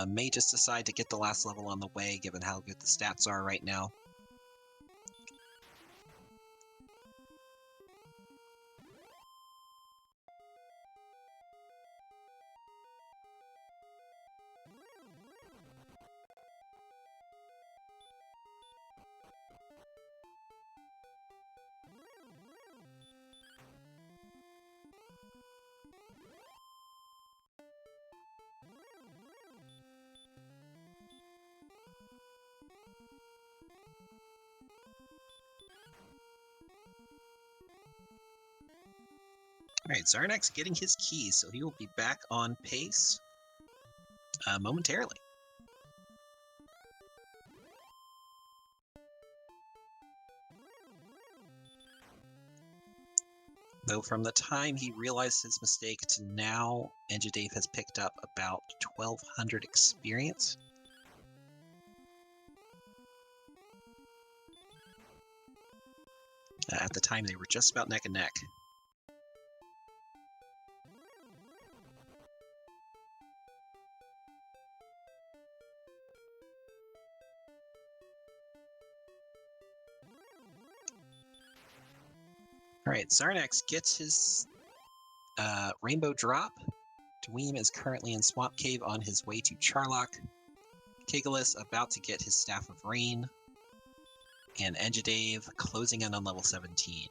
May just decide to get the last level on the way, given how good the stats are right now. Alright, Xarnax getting his keys, so he will be back on pace momentarily. Though from the time he realized his mistake to now, Engidave has picked up about 1,200 experience. At the time, they were just about neck and neck. Alright, Xarnax gets his Rainbow Drop. Dweem is currently in Swamp Cave on his way to Charlock. Kigalas about to get his Staff of Rain. And Engidave closing in on level 17.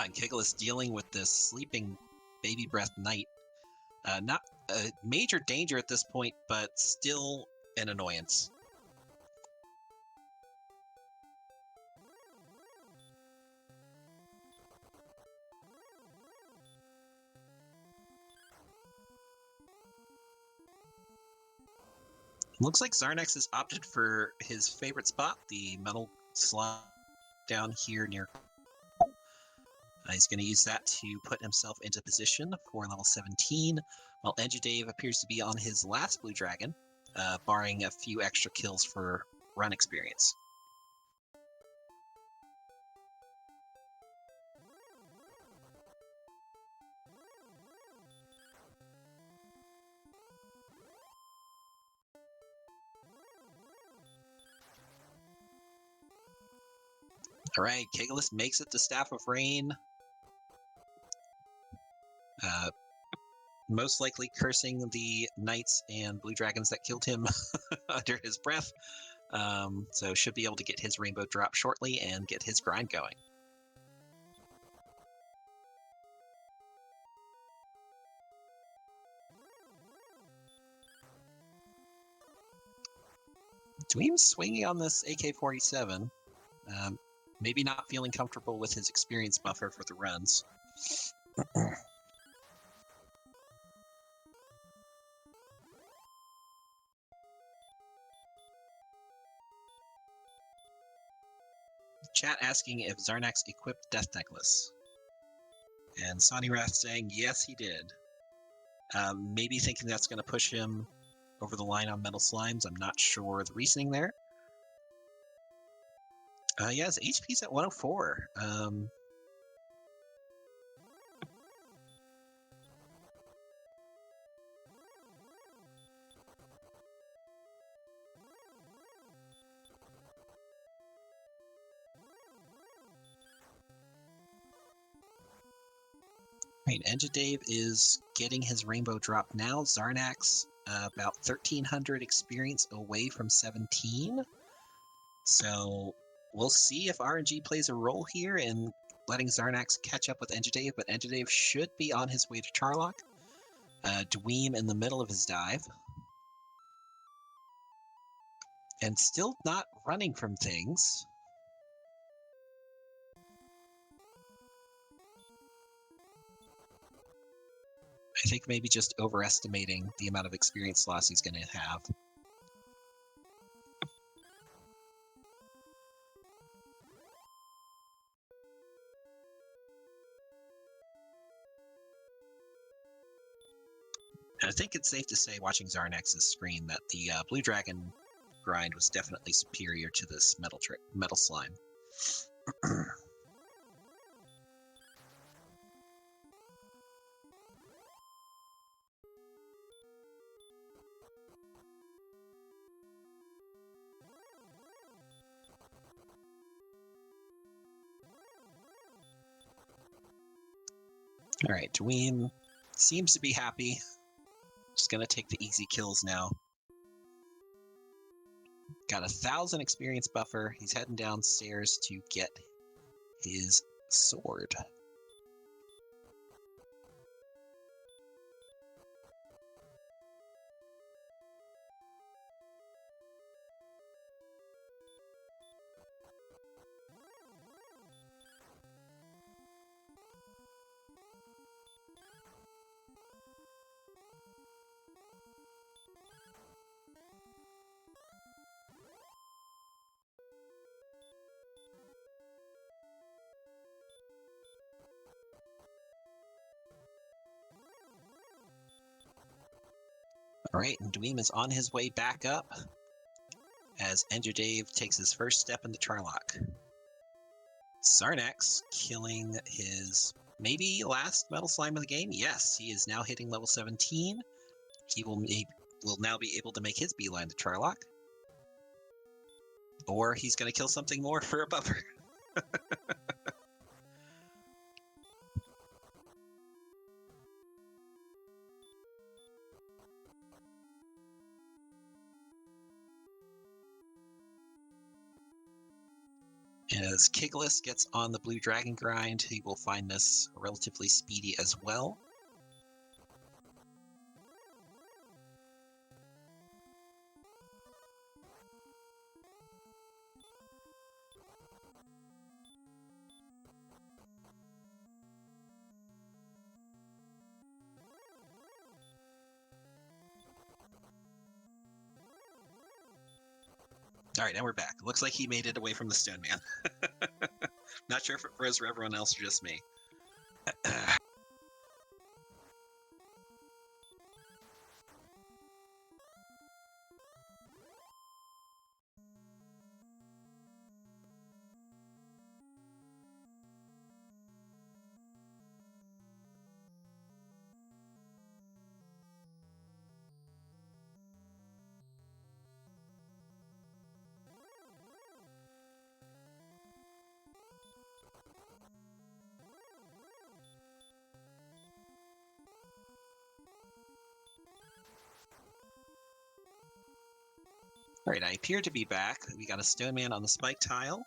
And Kigalas dealing with this sleeping Baby Breath Knight. Not a major danger at this point, but still an annoyance. Looks like Xarnax has opted for his favorite spot, the metal slot down here near. He's going to use that to put himself into position for level 17, while Engidave appears to be on his last blue dragon, barring a few extra kills for run experience. Alright, Kigalas makes it to Staff of Rain. Most likely cursing the knights and blue dragons that killed him under his breath. So should be able to get his Rainbow Drop shortly and get his grind going. Dweem's swinging on this AK-47. Maybe not feeling comfortable with his experience buffer for the runs. Chat asking if Xarnax equipped Death Necklace. And Sonny Wrath saying, yes, he did. Maybe thinking that's going to push him over the line on Metal Slimes. I'm not sure the reasoning there. Yeah, his HP's at 104. Right, Engidave is getting his Rainbow Drop now. Xarnax, about 1,300 experience away from 17. So we'll see if RNG plays a role here in letting Xarnax catch up with Engidave, but Engidave should be on his way to Charlock. Dweem in the middle of his dive. And still not running from things. I think maybe just overestimating the amount of experience loss he's going to have. And I think it's safe to say, watching Xarnax's screen, that the Blue Dragon grind was definitely superior to this metal slime. Alright, Dweem seems to be happy. Just gonna take the easy kills now. Got 1,000 experience buffer. He's heading downstairs to get his sword. Alright, and Dweem is on his way back up as Engidave takes his first step in the Charlock. Xarnax killing his maybe last metal slime of the game. Yes, he is now hitting level 17. He will now be able to make his beeline to Charlock. Or he's going to kill something more for a buffer. As Kigalas gets on the Blue Dragon grind, he will find this relatively speedy as well. Alright, now we're back. Looks like he made it away from the Stone Man. Not sure if it was for everyone else or just me. Alright, I appear to be back. We got a Stone Man on the spike tile.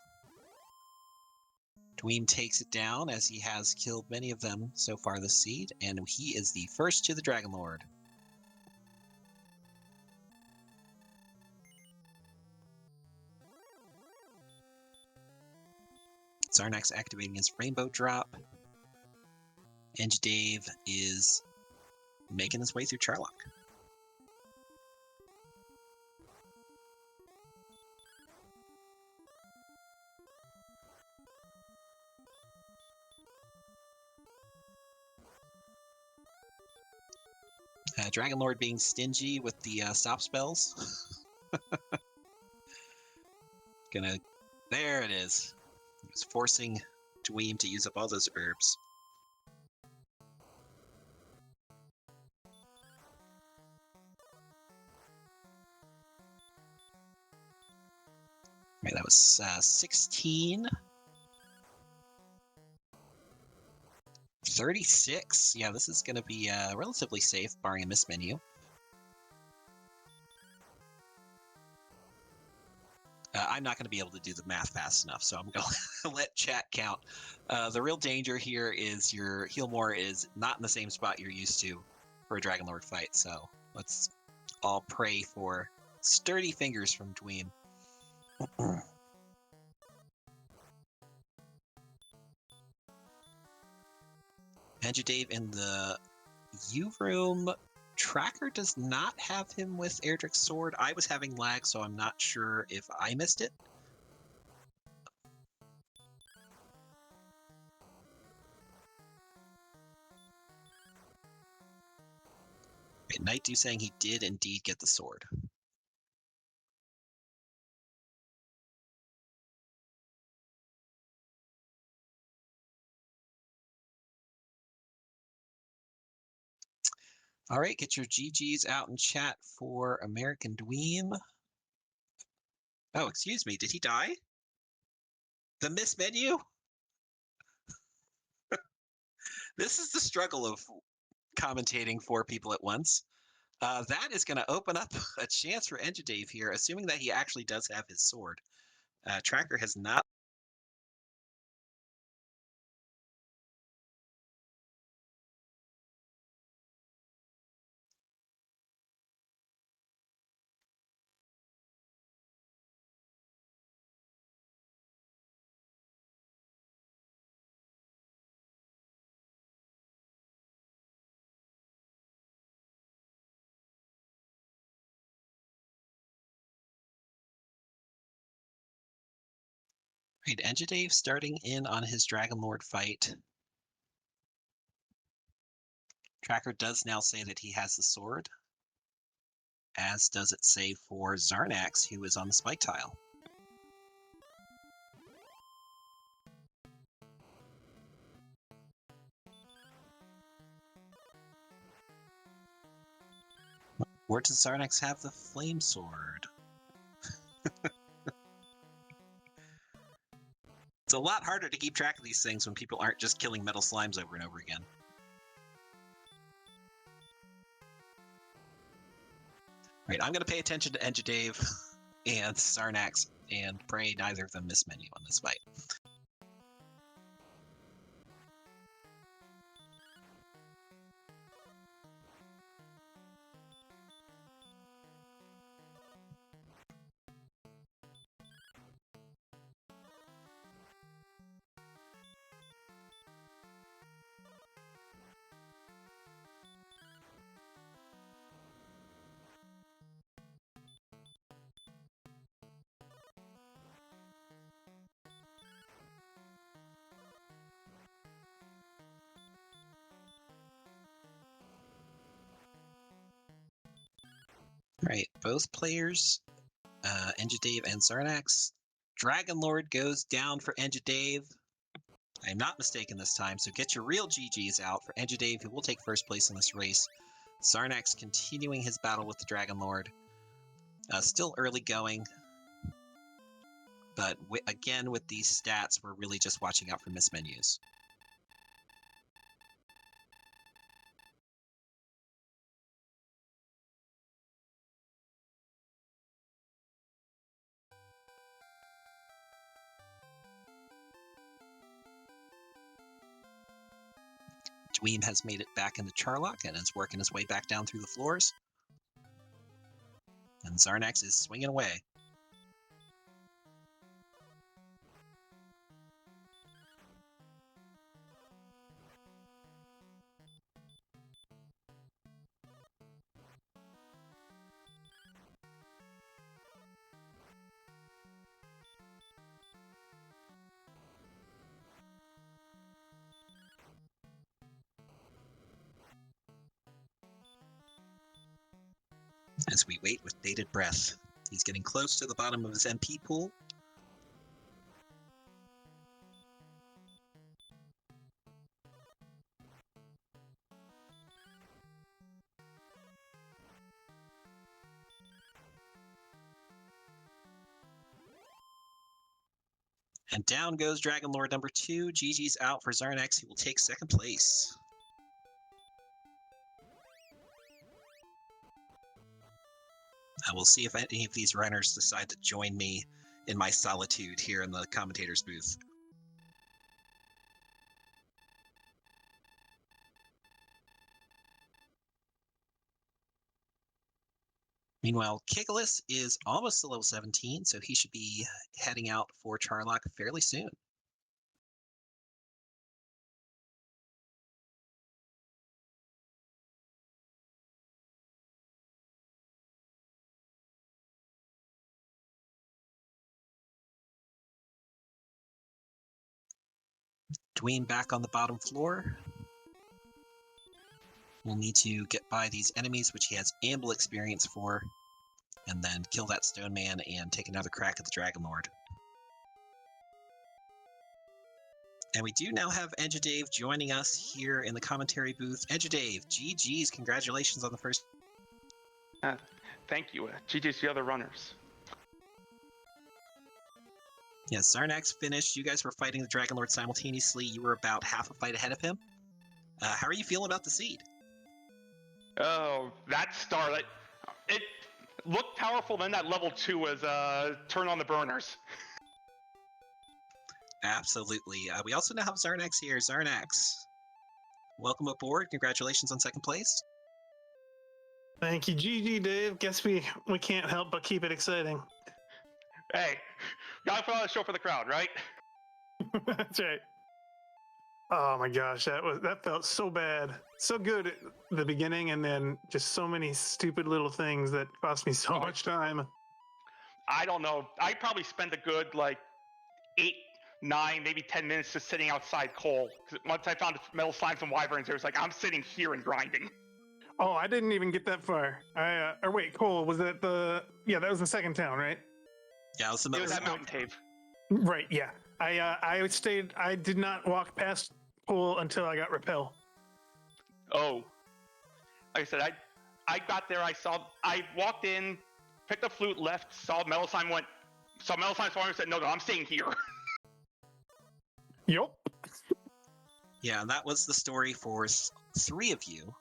Dweem takes it down, as he has killed many of them so far this seed, and he is the first to the Dragon Lord. Xarnax activating his Rainbow Drop. Engidave is making his way through Charlock. Dragon Lord being stingy with the stop spells. There it is. He's forcing Dweem to use up all those herbs. Right, that was 16. 36. Yeah, this is going to be relatively safe, barring a miss menu. I'm not going to be able to do the math fast enough, so I'm going to let chat count. The real danger here is your heal more is not in the same spot you're used to for a Dragon Lord fight, so let's all pray for sturdy fingers from Dweem. Engidave in the U room. Tracker does not have him with Erdrick's sword. I was having lag, so I'm not sure if I missed it. Okay, Night Dew saying he did indeed get the sword. All right, get your GGs out in chat for American Dweem. Oh, excuse me, did he die? The miss menu? This is the struggle of commentating 4 people at once. That is going to open up a chance for Engidave here, assuming that he actually does have his sword. Tracker has not. Right, Engidave starting in on his Dragon Lord fight. Tracker does now say that he has the sword, as does it say for Xarnax, who is on the spike tile. Or does Xarnax have the flame sword? It's a lot harder to keep track of these things when people aren't just killing metal slimes over and over again. Right, I'm going to pay attention to Engidave and Xarnax and pray neither of them miss menu on this fight. Right, both players, Engidave and Xarnax. Dragon Lord goes down for Engidave. I am not mistaken this time, so get your real GGs out for Engidave, who will take first place in this race. Xarnax continuing his battle with the Dragon Lord. Still early going, but again, with these stats, we're really just watching out for mismenus. Dweem has made it back into Charlock and is working his way back down through the floors. And Xarnax is swinging away. As we wait with bated breath. He's getting close to the bottom of his MP pool. And down goes Dragon Lord number 2. GG's out for Xarnax, who will take second place. I will see if any of these runners decide to join me in my solitude here in the commentator's booth. Meanwhile, Kigalas is almost to level 17, so he should be heading out for Charlock fairly soon. Dweem back on the bottom floor. will need to get by these enemies, which he has ample experience for, and then kill that stone man and take another crack at the Dragon Lord. And we do now have Engidave joining us here in the commentary booth. Engidave, GG's, congratulations on the first. Thank you. GG's to the other runners. Yes, Xarnax finished. You guys were fighting the Dragon Lord simultaneously. You were about half a fight ahead of him. How are you feeling about the seed? Oh, that Starlet. It looked powerful, then that level 2 was turn on the burners. Absolutely. We also now have Xarnax here. Xarnax, welcome aboard. Congratulations on second place. Thank you, GG, Dave. Guess we can't help but keep it exciting. Hey, gotta put on a show for the crowd, right? That's right. Oh my gosh, that felt so bad. So good at the beginning, and then just so many stupid little things that cost me so much time. I don't know. I probably spent a good 8, 9, maybe 10 minutes just sitting outside Cole. Because once I found metal slimes and wyverns, it was like I'm sitting here and grinding. Oh, I didn't even get that far. Or wait, Cole, was that that was the second town, right? Yeah, it was at Mountain Cave. Right, yeah. I did not walk past Cole until I got repel. Oh. Like I said, I got there, I walked in, picked up flute, left, saw metal slime swarm, and said, no, I'm staying here. Yup. Yeah, and that was the story for 3 of you.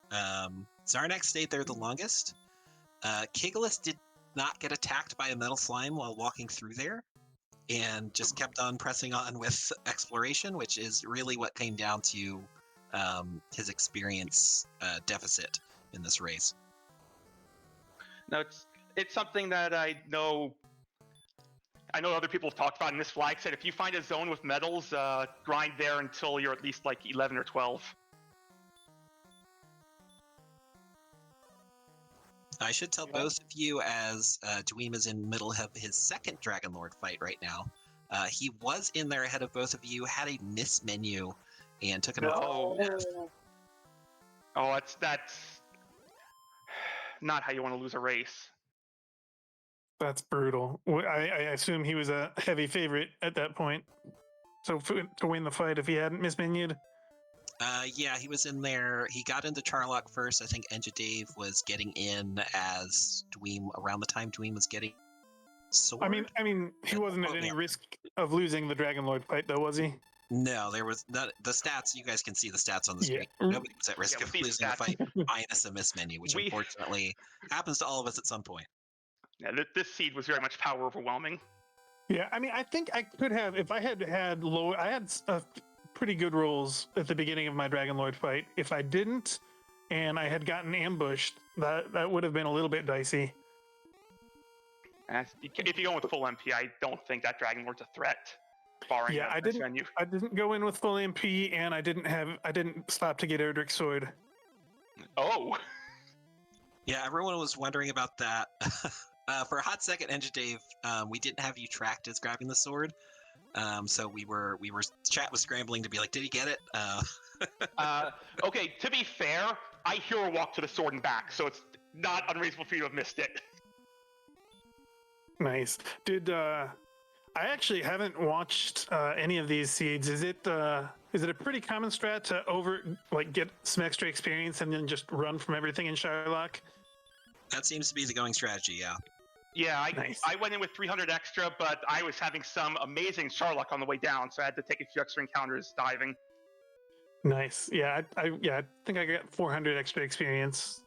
Xarnax stayed there the longest. Kigalas did not get attacked by a metal slime while walking through there, and just kept on pressing on with exploration, which is really what came down to his experience deficit in this race. No, it's something that I know other people have talked about, and this flag said if you find a zone with metals, grind there until you're at least 11 or 12. I should tell both of you, as Dweem is in the middle of his second Dragon Lord fight right now. He was in there ahead of both of you, had a miss menu, and took an Oh, that's not how you want to lose a race. That's brutal. I assume he was a heavy favorite at that point. So to win the fight, if he hadn't mismenued. Yeah, he was in there. He got into Charlock first. I think Engidave was getting in as Dweem around the time Dweem was getting sword. I mean, he wasn't at any risk of losing the Dragon Lord fight, though, was he? No, there was not. The stats, you guys can see the stats on the screen. Yeah. Nobody was at risk of losing the fight minus a mismenu, which unfortunately happens to all of us at some point. Yeah, this seed was very much power overwhelming. Yeah, I mean, I think I could have, if I had pretty good rolls at the beginning of my Dragon Lord fight. If I didn't, and I had gotten ambushed, that would have been a little bit dicey. If you go with full MP, I don't think that Dragon Lord's a threat. Yeah, I didn't go in with full MP, and I didn't stop to get Erdrick's sword. Oh. Yeah, everyone was wondering about that. For a hot second, Engidave, we didn't have you tracked as grabbing the sword. So chat was scrambling to be like, did he get it? Okay, to be fair, I hero walked to the sword and back, so it's not unreasonable for you to have missed it. Nice. I actually haven't watched any of these seeds. Is it a pretty common strat to get some extra experience and then just run from everything in Charlock? That seems to be the going strategy, yeah. Yeah, Nice. I went in with 300 extra, but I was having some amazing Charlock on the way down, so I had to take a few extra encounters diving. Nice. Yeah, I think I got 400 extra experience.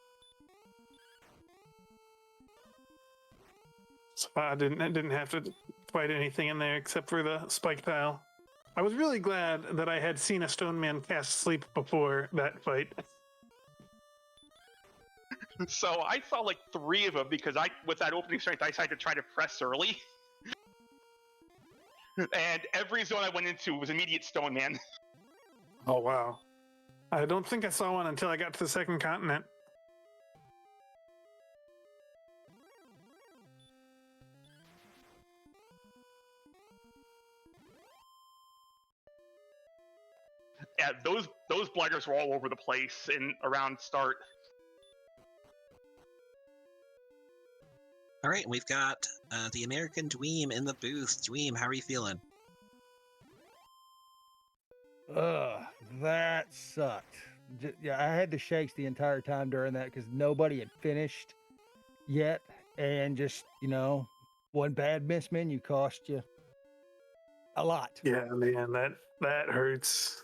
So I didn't have to fight anything in there except for the spike tile. I was really glad that I had seen a stone man cast sleep before that fight. So I saw 3 of them because with that opening strength, I decided to try to press early. And every zone I went into was immediate stone man. Oh, wow. I don't think I saw one until I got to the second continent. yeah, those blighters were all over the place in around start. All right, we've got the American Dweem in the booth. Dweem, how are you feeling? That sucked. Yeah, I had the shakes the entire time during that because nobody had finished yet, and just one bad miss menu cost you a lot. Yeah, man, that hurts.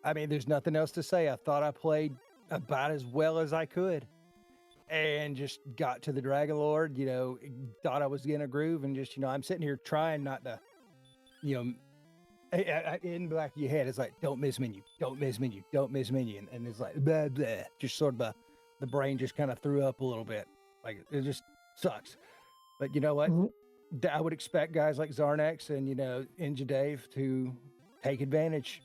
I mean, there's nothing else to say. I thought I played about as well as I could, and just got to the Dragon Lord. Thought I was getting a groove, and just I'm sitting here trying not to, in the back of your head, it's like, don't miss menu, don't miss menu, don't miss menu. And it's like, blah, blah, just sort of the brain just kind of threw up a little bit. Like, it just sucks. But you know what? Mm-hmm. I would expect guys like Xarnax and, Engidave to take advantage.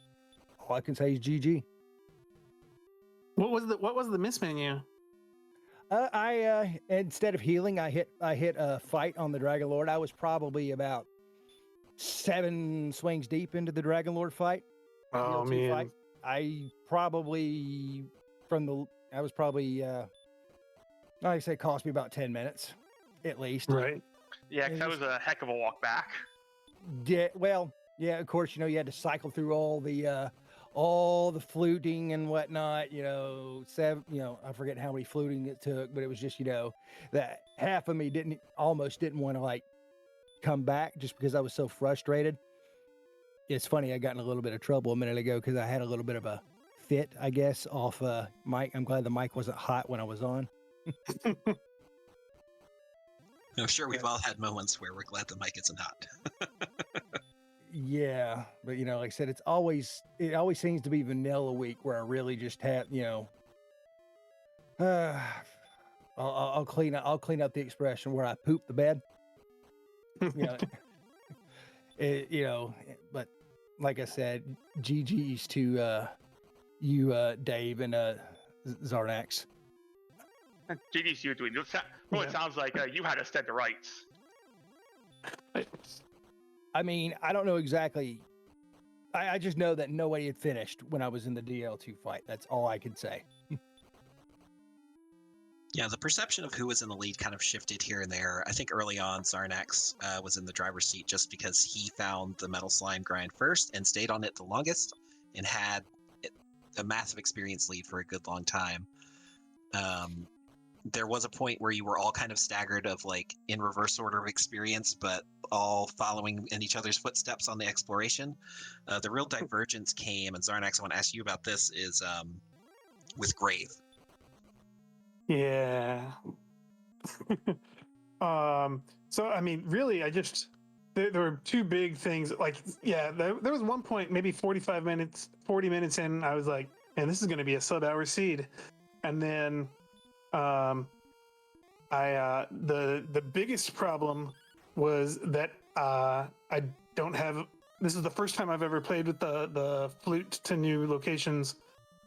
All I can say is GG. What was the miss menu? I instead of healing, I hit a fight on the Dragon Lord. I was probably about 7 swings deep into the Dragon Lord fight. Oh man! Fight. I was probably like I say, it cost me about 10 minutes, at least. Right. Yeah, 'cause that was a heck of a walk back. Yeah. Well, yeah. Of course, you had to cycle through all the fluting and whatnot. I forget how many fluting it took, but it was just that half of me almost didn't want to come back just because I was so frustrated. It's funny, I got in a little bit of trouble a minute ago because I had a little bit of a fit, I guess, off mic. I'm glad the mic wasn't hot when I was on. I'm sure we've all had moments where we're glad the mic isn't hot. Yeah, but like I said, it always seems to be vanilla week where I really just have I'll clean up the expression where I poop the bed. But like I said, GG's to you, Dave and Xarnax. GG's you doing. Well, it sounds like you had us dead to rights. I mean, I don't know exactly. I just know that nobody had finished when I was in the DL2 fight. That's all I could say. Yeah, the perception of who was in the lead kind of shifted here and there. I think early on, Xarnax was in the driver's seat just because he found the metal slime grind first and stayed on it the longest and had a massive experience lead for a good long time. There was a point where you were all kind of staggered of in reverse order of experience, but all following in each other's footsteps on the exploration. The real divergence came, and Xarnax, I want to ask you about this, is with Grave. Yeah. So I mean, really, there were 2 big things. There was one point, maybe 40 minutes in, I was like, man, this is going to be a sub-hour seed. And then the biggest problem was that I don't have. This is the first time I've ever played with the flute to new locations,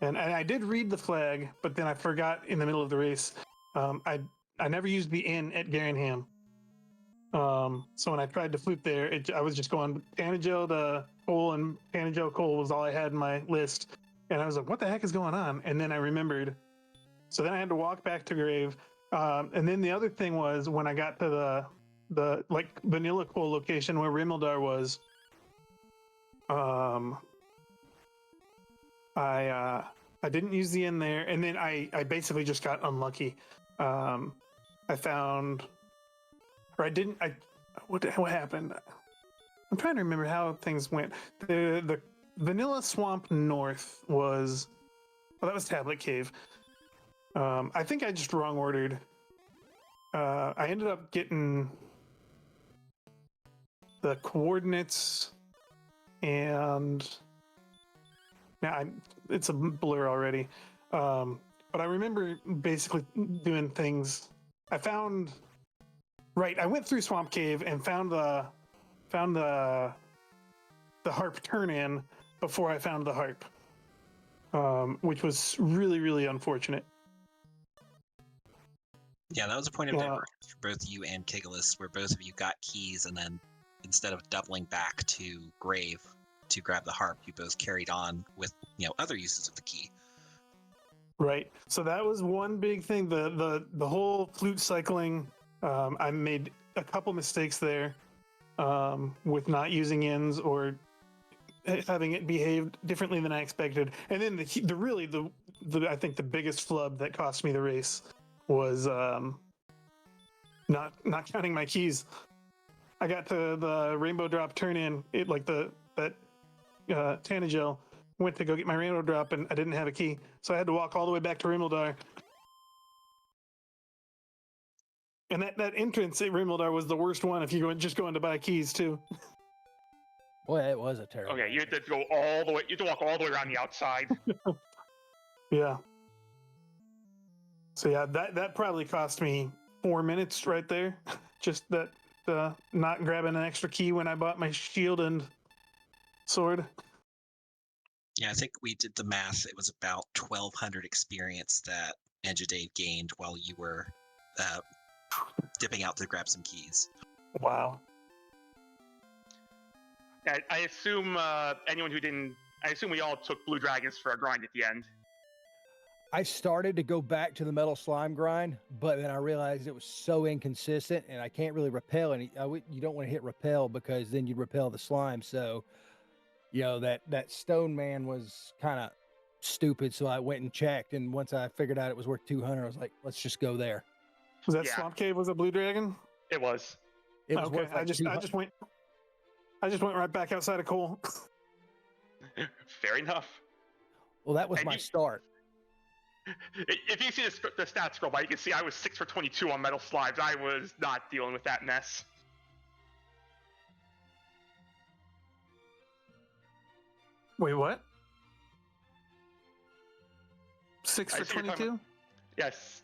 and I did read the flag, but then I forgot in the middle of the race. I never used the inn at Garinham. So when I tried to flute there, I was just going Tanagel to Cole, and Tanagel Cole was all I had in my list, and I was like, what the heck is going on? And then I remembered. So then I had to walk back to Grave. And then the other thing was when I got to the Vanilla Coal location where Rimildar was, I didn't use the inn there, and then I basically just got unlucky. I found, or I didn't. What happened? I'm trying to remember how things went. The Vanilla Swamp North was, that was Tablet Cave. I think I just wrong ordered. I ended up getting the coordinates, and now it's a blur already. But I remember basically doing things. I went through Swamp Cave and found the harp turn in before I found the harp, which was really, really unfortunate. Yeah, that was a point of divergence for both you and Kigalas, where both of you got keys, and then instead of doubling back to Grave, to grab the harp, you both carried on with other uses of the key. Right. So that was one big thing. The whole flute cycling. I made a couple mistakes there with not using ends or having it behave differently than I expected. And then the I think the biggest flub that cost me the race was not counting my keys. I got to the rainbow drop turn in, it like that Tanagel, went to go get my rainbow drop and I didn't have a key. So I had to walk all the way back to Rimildar. And that entrance at Rimildar was the worst one if you're just going to buy keys too. Boy, it was a terrible. Okay, you had to go all the way. You had to walk all the way around the outside. Yeah. So yeah, that probably cost me 4 minutes right there. Just that not grabbing an extra key when I bought my shield and sword. Yeah, I think we did the math. It was about 1,200 experience that Engidave gained while you were dipping out to grab some keys. Wow. I assume anyone who didn't. I assume we all took blue dragons for a grind at the end. I started to go back to the metal slime grind, but then I realized it was so inconsistent, and I can't really repel any. You don't want to hit repel because then you'd repel the slime. So, that stone man was kind of stupid. So I went and checked, and once I figured out it was worth 200, I was like, let's just go there. Was that Swamp Cave? Was a blue dragon? It was. It was okay. worth like I just went right back outside of Cole. Fair enough. Well, that was my start. If you see the stats scroll by, you can see I was 6 for 22 on metal slimes. I was not dealing with that mess. Wait, what? 6 for 22? Yes.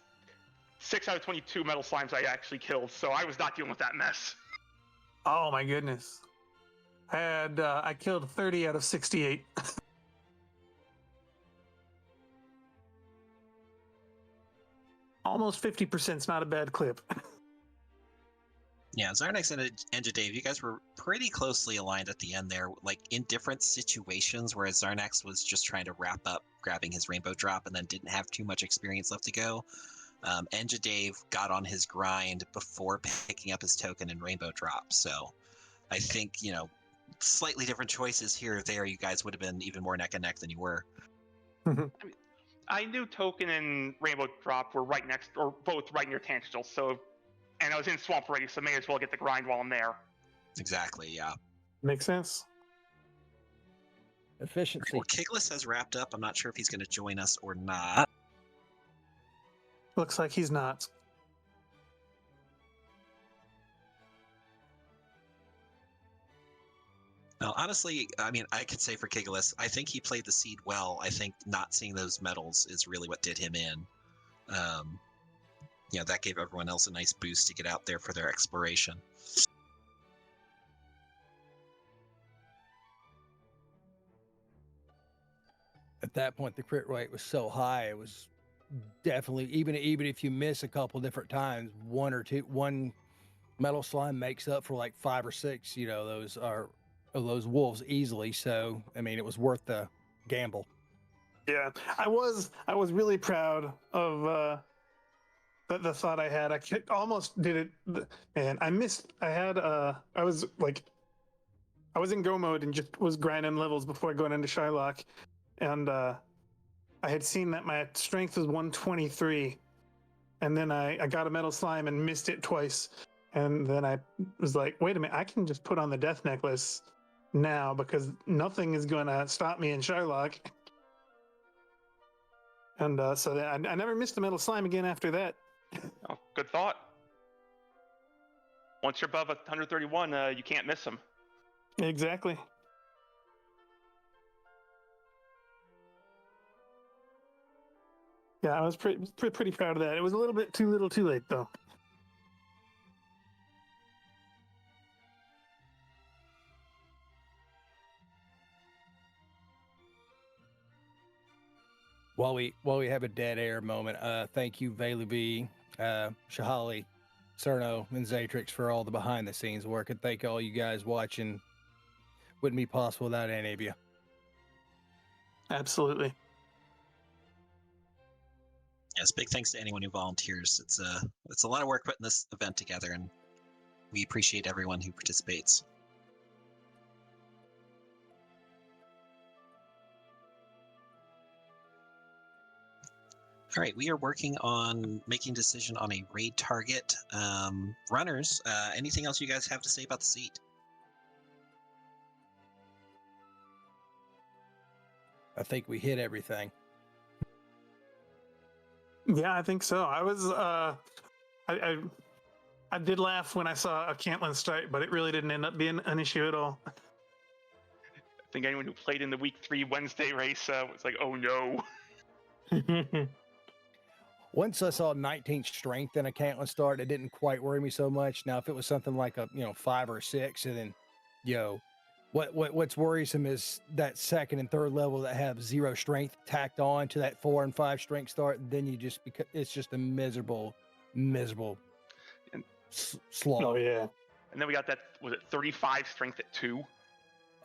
6 out of 22 metal slimes I actually killed, so I was not dealing with that mess. Oh my goodness. I killed 30 out of 68. Almost 50% is not a bad clip. Yeah, Xarnax and Engidave, you guys were pretty closely aligned at the end there, like in different situations, whereas Xarnax was just trying to wrap up grabbing his rainbow drop and then didn't have too much experience left to go. Engidave got on his grind before picking up his token and rainbow drop, so I think, slightly different choices here or there, you guys would have been even more neck and neck than you were. I knew token and rainbow drop were right next, or both right near Tangential, so, and I was in swamp already, so may as well get the grind while I'm there. Exactly, yeah. Makes sense. Efficiency. Well, Kigalas has wrapped up. I'm not sure if he's going to join us or not. Looks like he's not. No, honestly, I mean, I could say for Kigalas, I think he played the seed well. I think not seeing those medals is really what did him in. That gave everyone else a nice boost to get out there for their exploration. At that point, the crit rate was so high, it was definitely, even if you miss a couple different times, one metal slime makes up for like 5 or 6, those wolves easily. So, I mean, it was worth the gamble. Yeah, I was really proud of the thought I had. I almost did it, and I missed. I was in go mode and just was grinding levels before going into Shylock, and I had seen that my strength was 123, and then I got a metal slime and missed it twice, and then I was like, wait a minute, I can just put on the death necklace now because nothing is going to stop me in Shylock. And so then I never missed a metal slime again after that. Oh, good thought. Once you're above 131, you can't miss them. Exactly. Yeah, I was pretty proud of that. It was a little bit too little too late, though. While we have a dead air moment, thank you, Vayluvi, Shahali, Cerno, and Zatrix for all the behind the scenes work, and thank all you guys watching wouldn't be possible without any of you. Absolutely. Yes, big thanks to anyone who volunteers. It's a lot of work putting this event together, and we appreciate everyone who participates. All right, we are working on making a decision on a raid target. Runners, anything else you guys have to say about the seat? I think we hit everything. Yeah, I think so. I was I did laugh when I saw a Cantland strike, but it really didn't end up being an issue at all. I think anyone who played in the week 3 Wednesday race was like, oh no. Once I saw 19th strength in a Cantland start, it didn't quite worry me so much. Now, if it was something like a 5 or 6, and then what's worrisome is that second and third level that have 0 strength tacked on to that 4 and 5 strength start. And then it's just a miserable slog. Oh yeah. And then we got that, was it 35 strength at 2?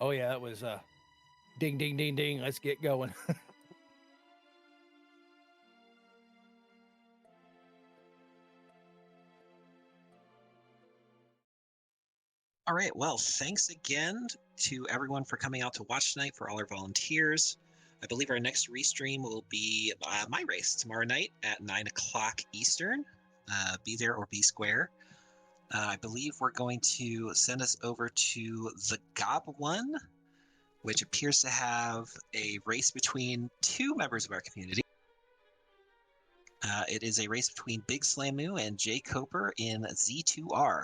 Oh yeah, that was ding ding ding ding. Let's get going. All right, well, thanks again to everyone for coming out to watch tonight, for all our volunteers. I believe our next restream will be my race tomorrow night at 9 o'clock Eastern. Be there or be square. I believe we're going to send us over to the Gob one, which appears to have a race between 2 members of our community. It is a race between Big Slamu and Jay Coper in Z2R.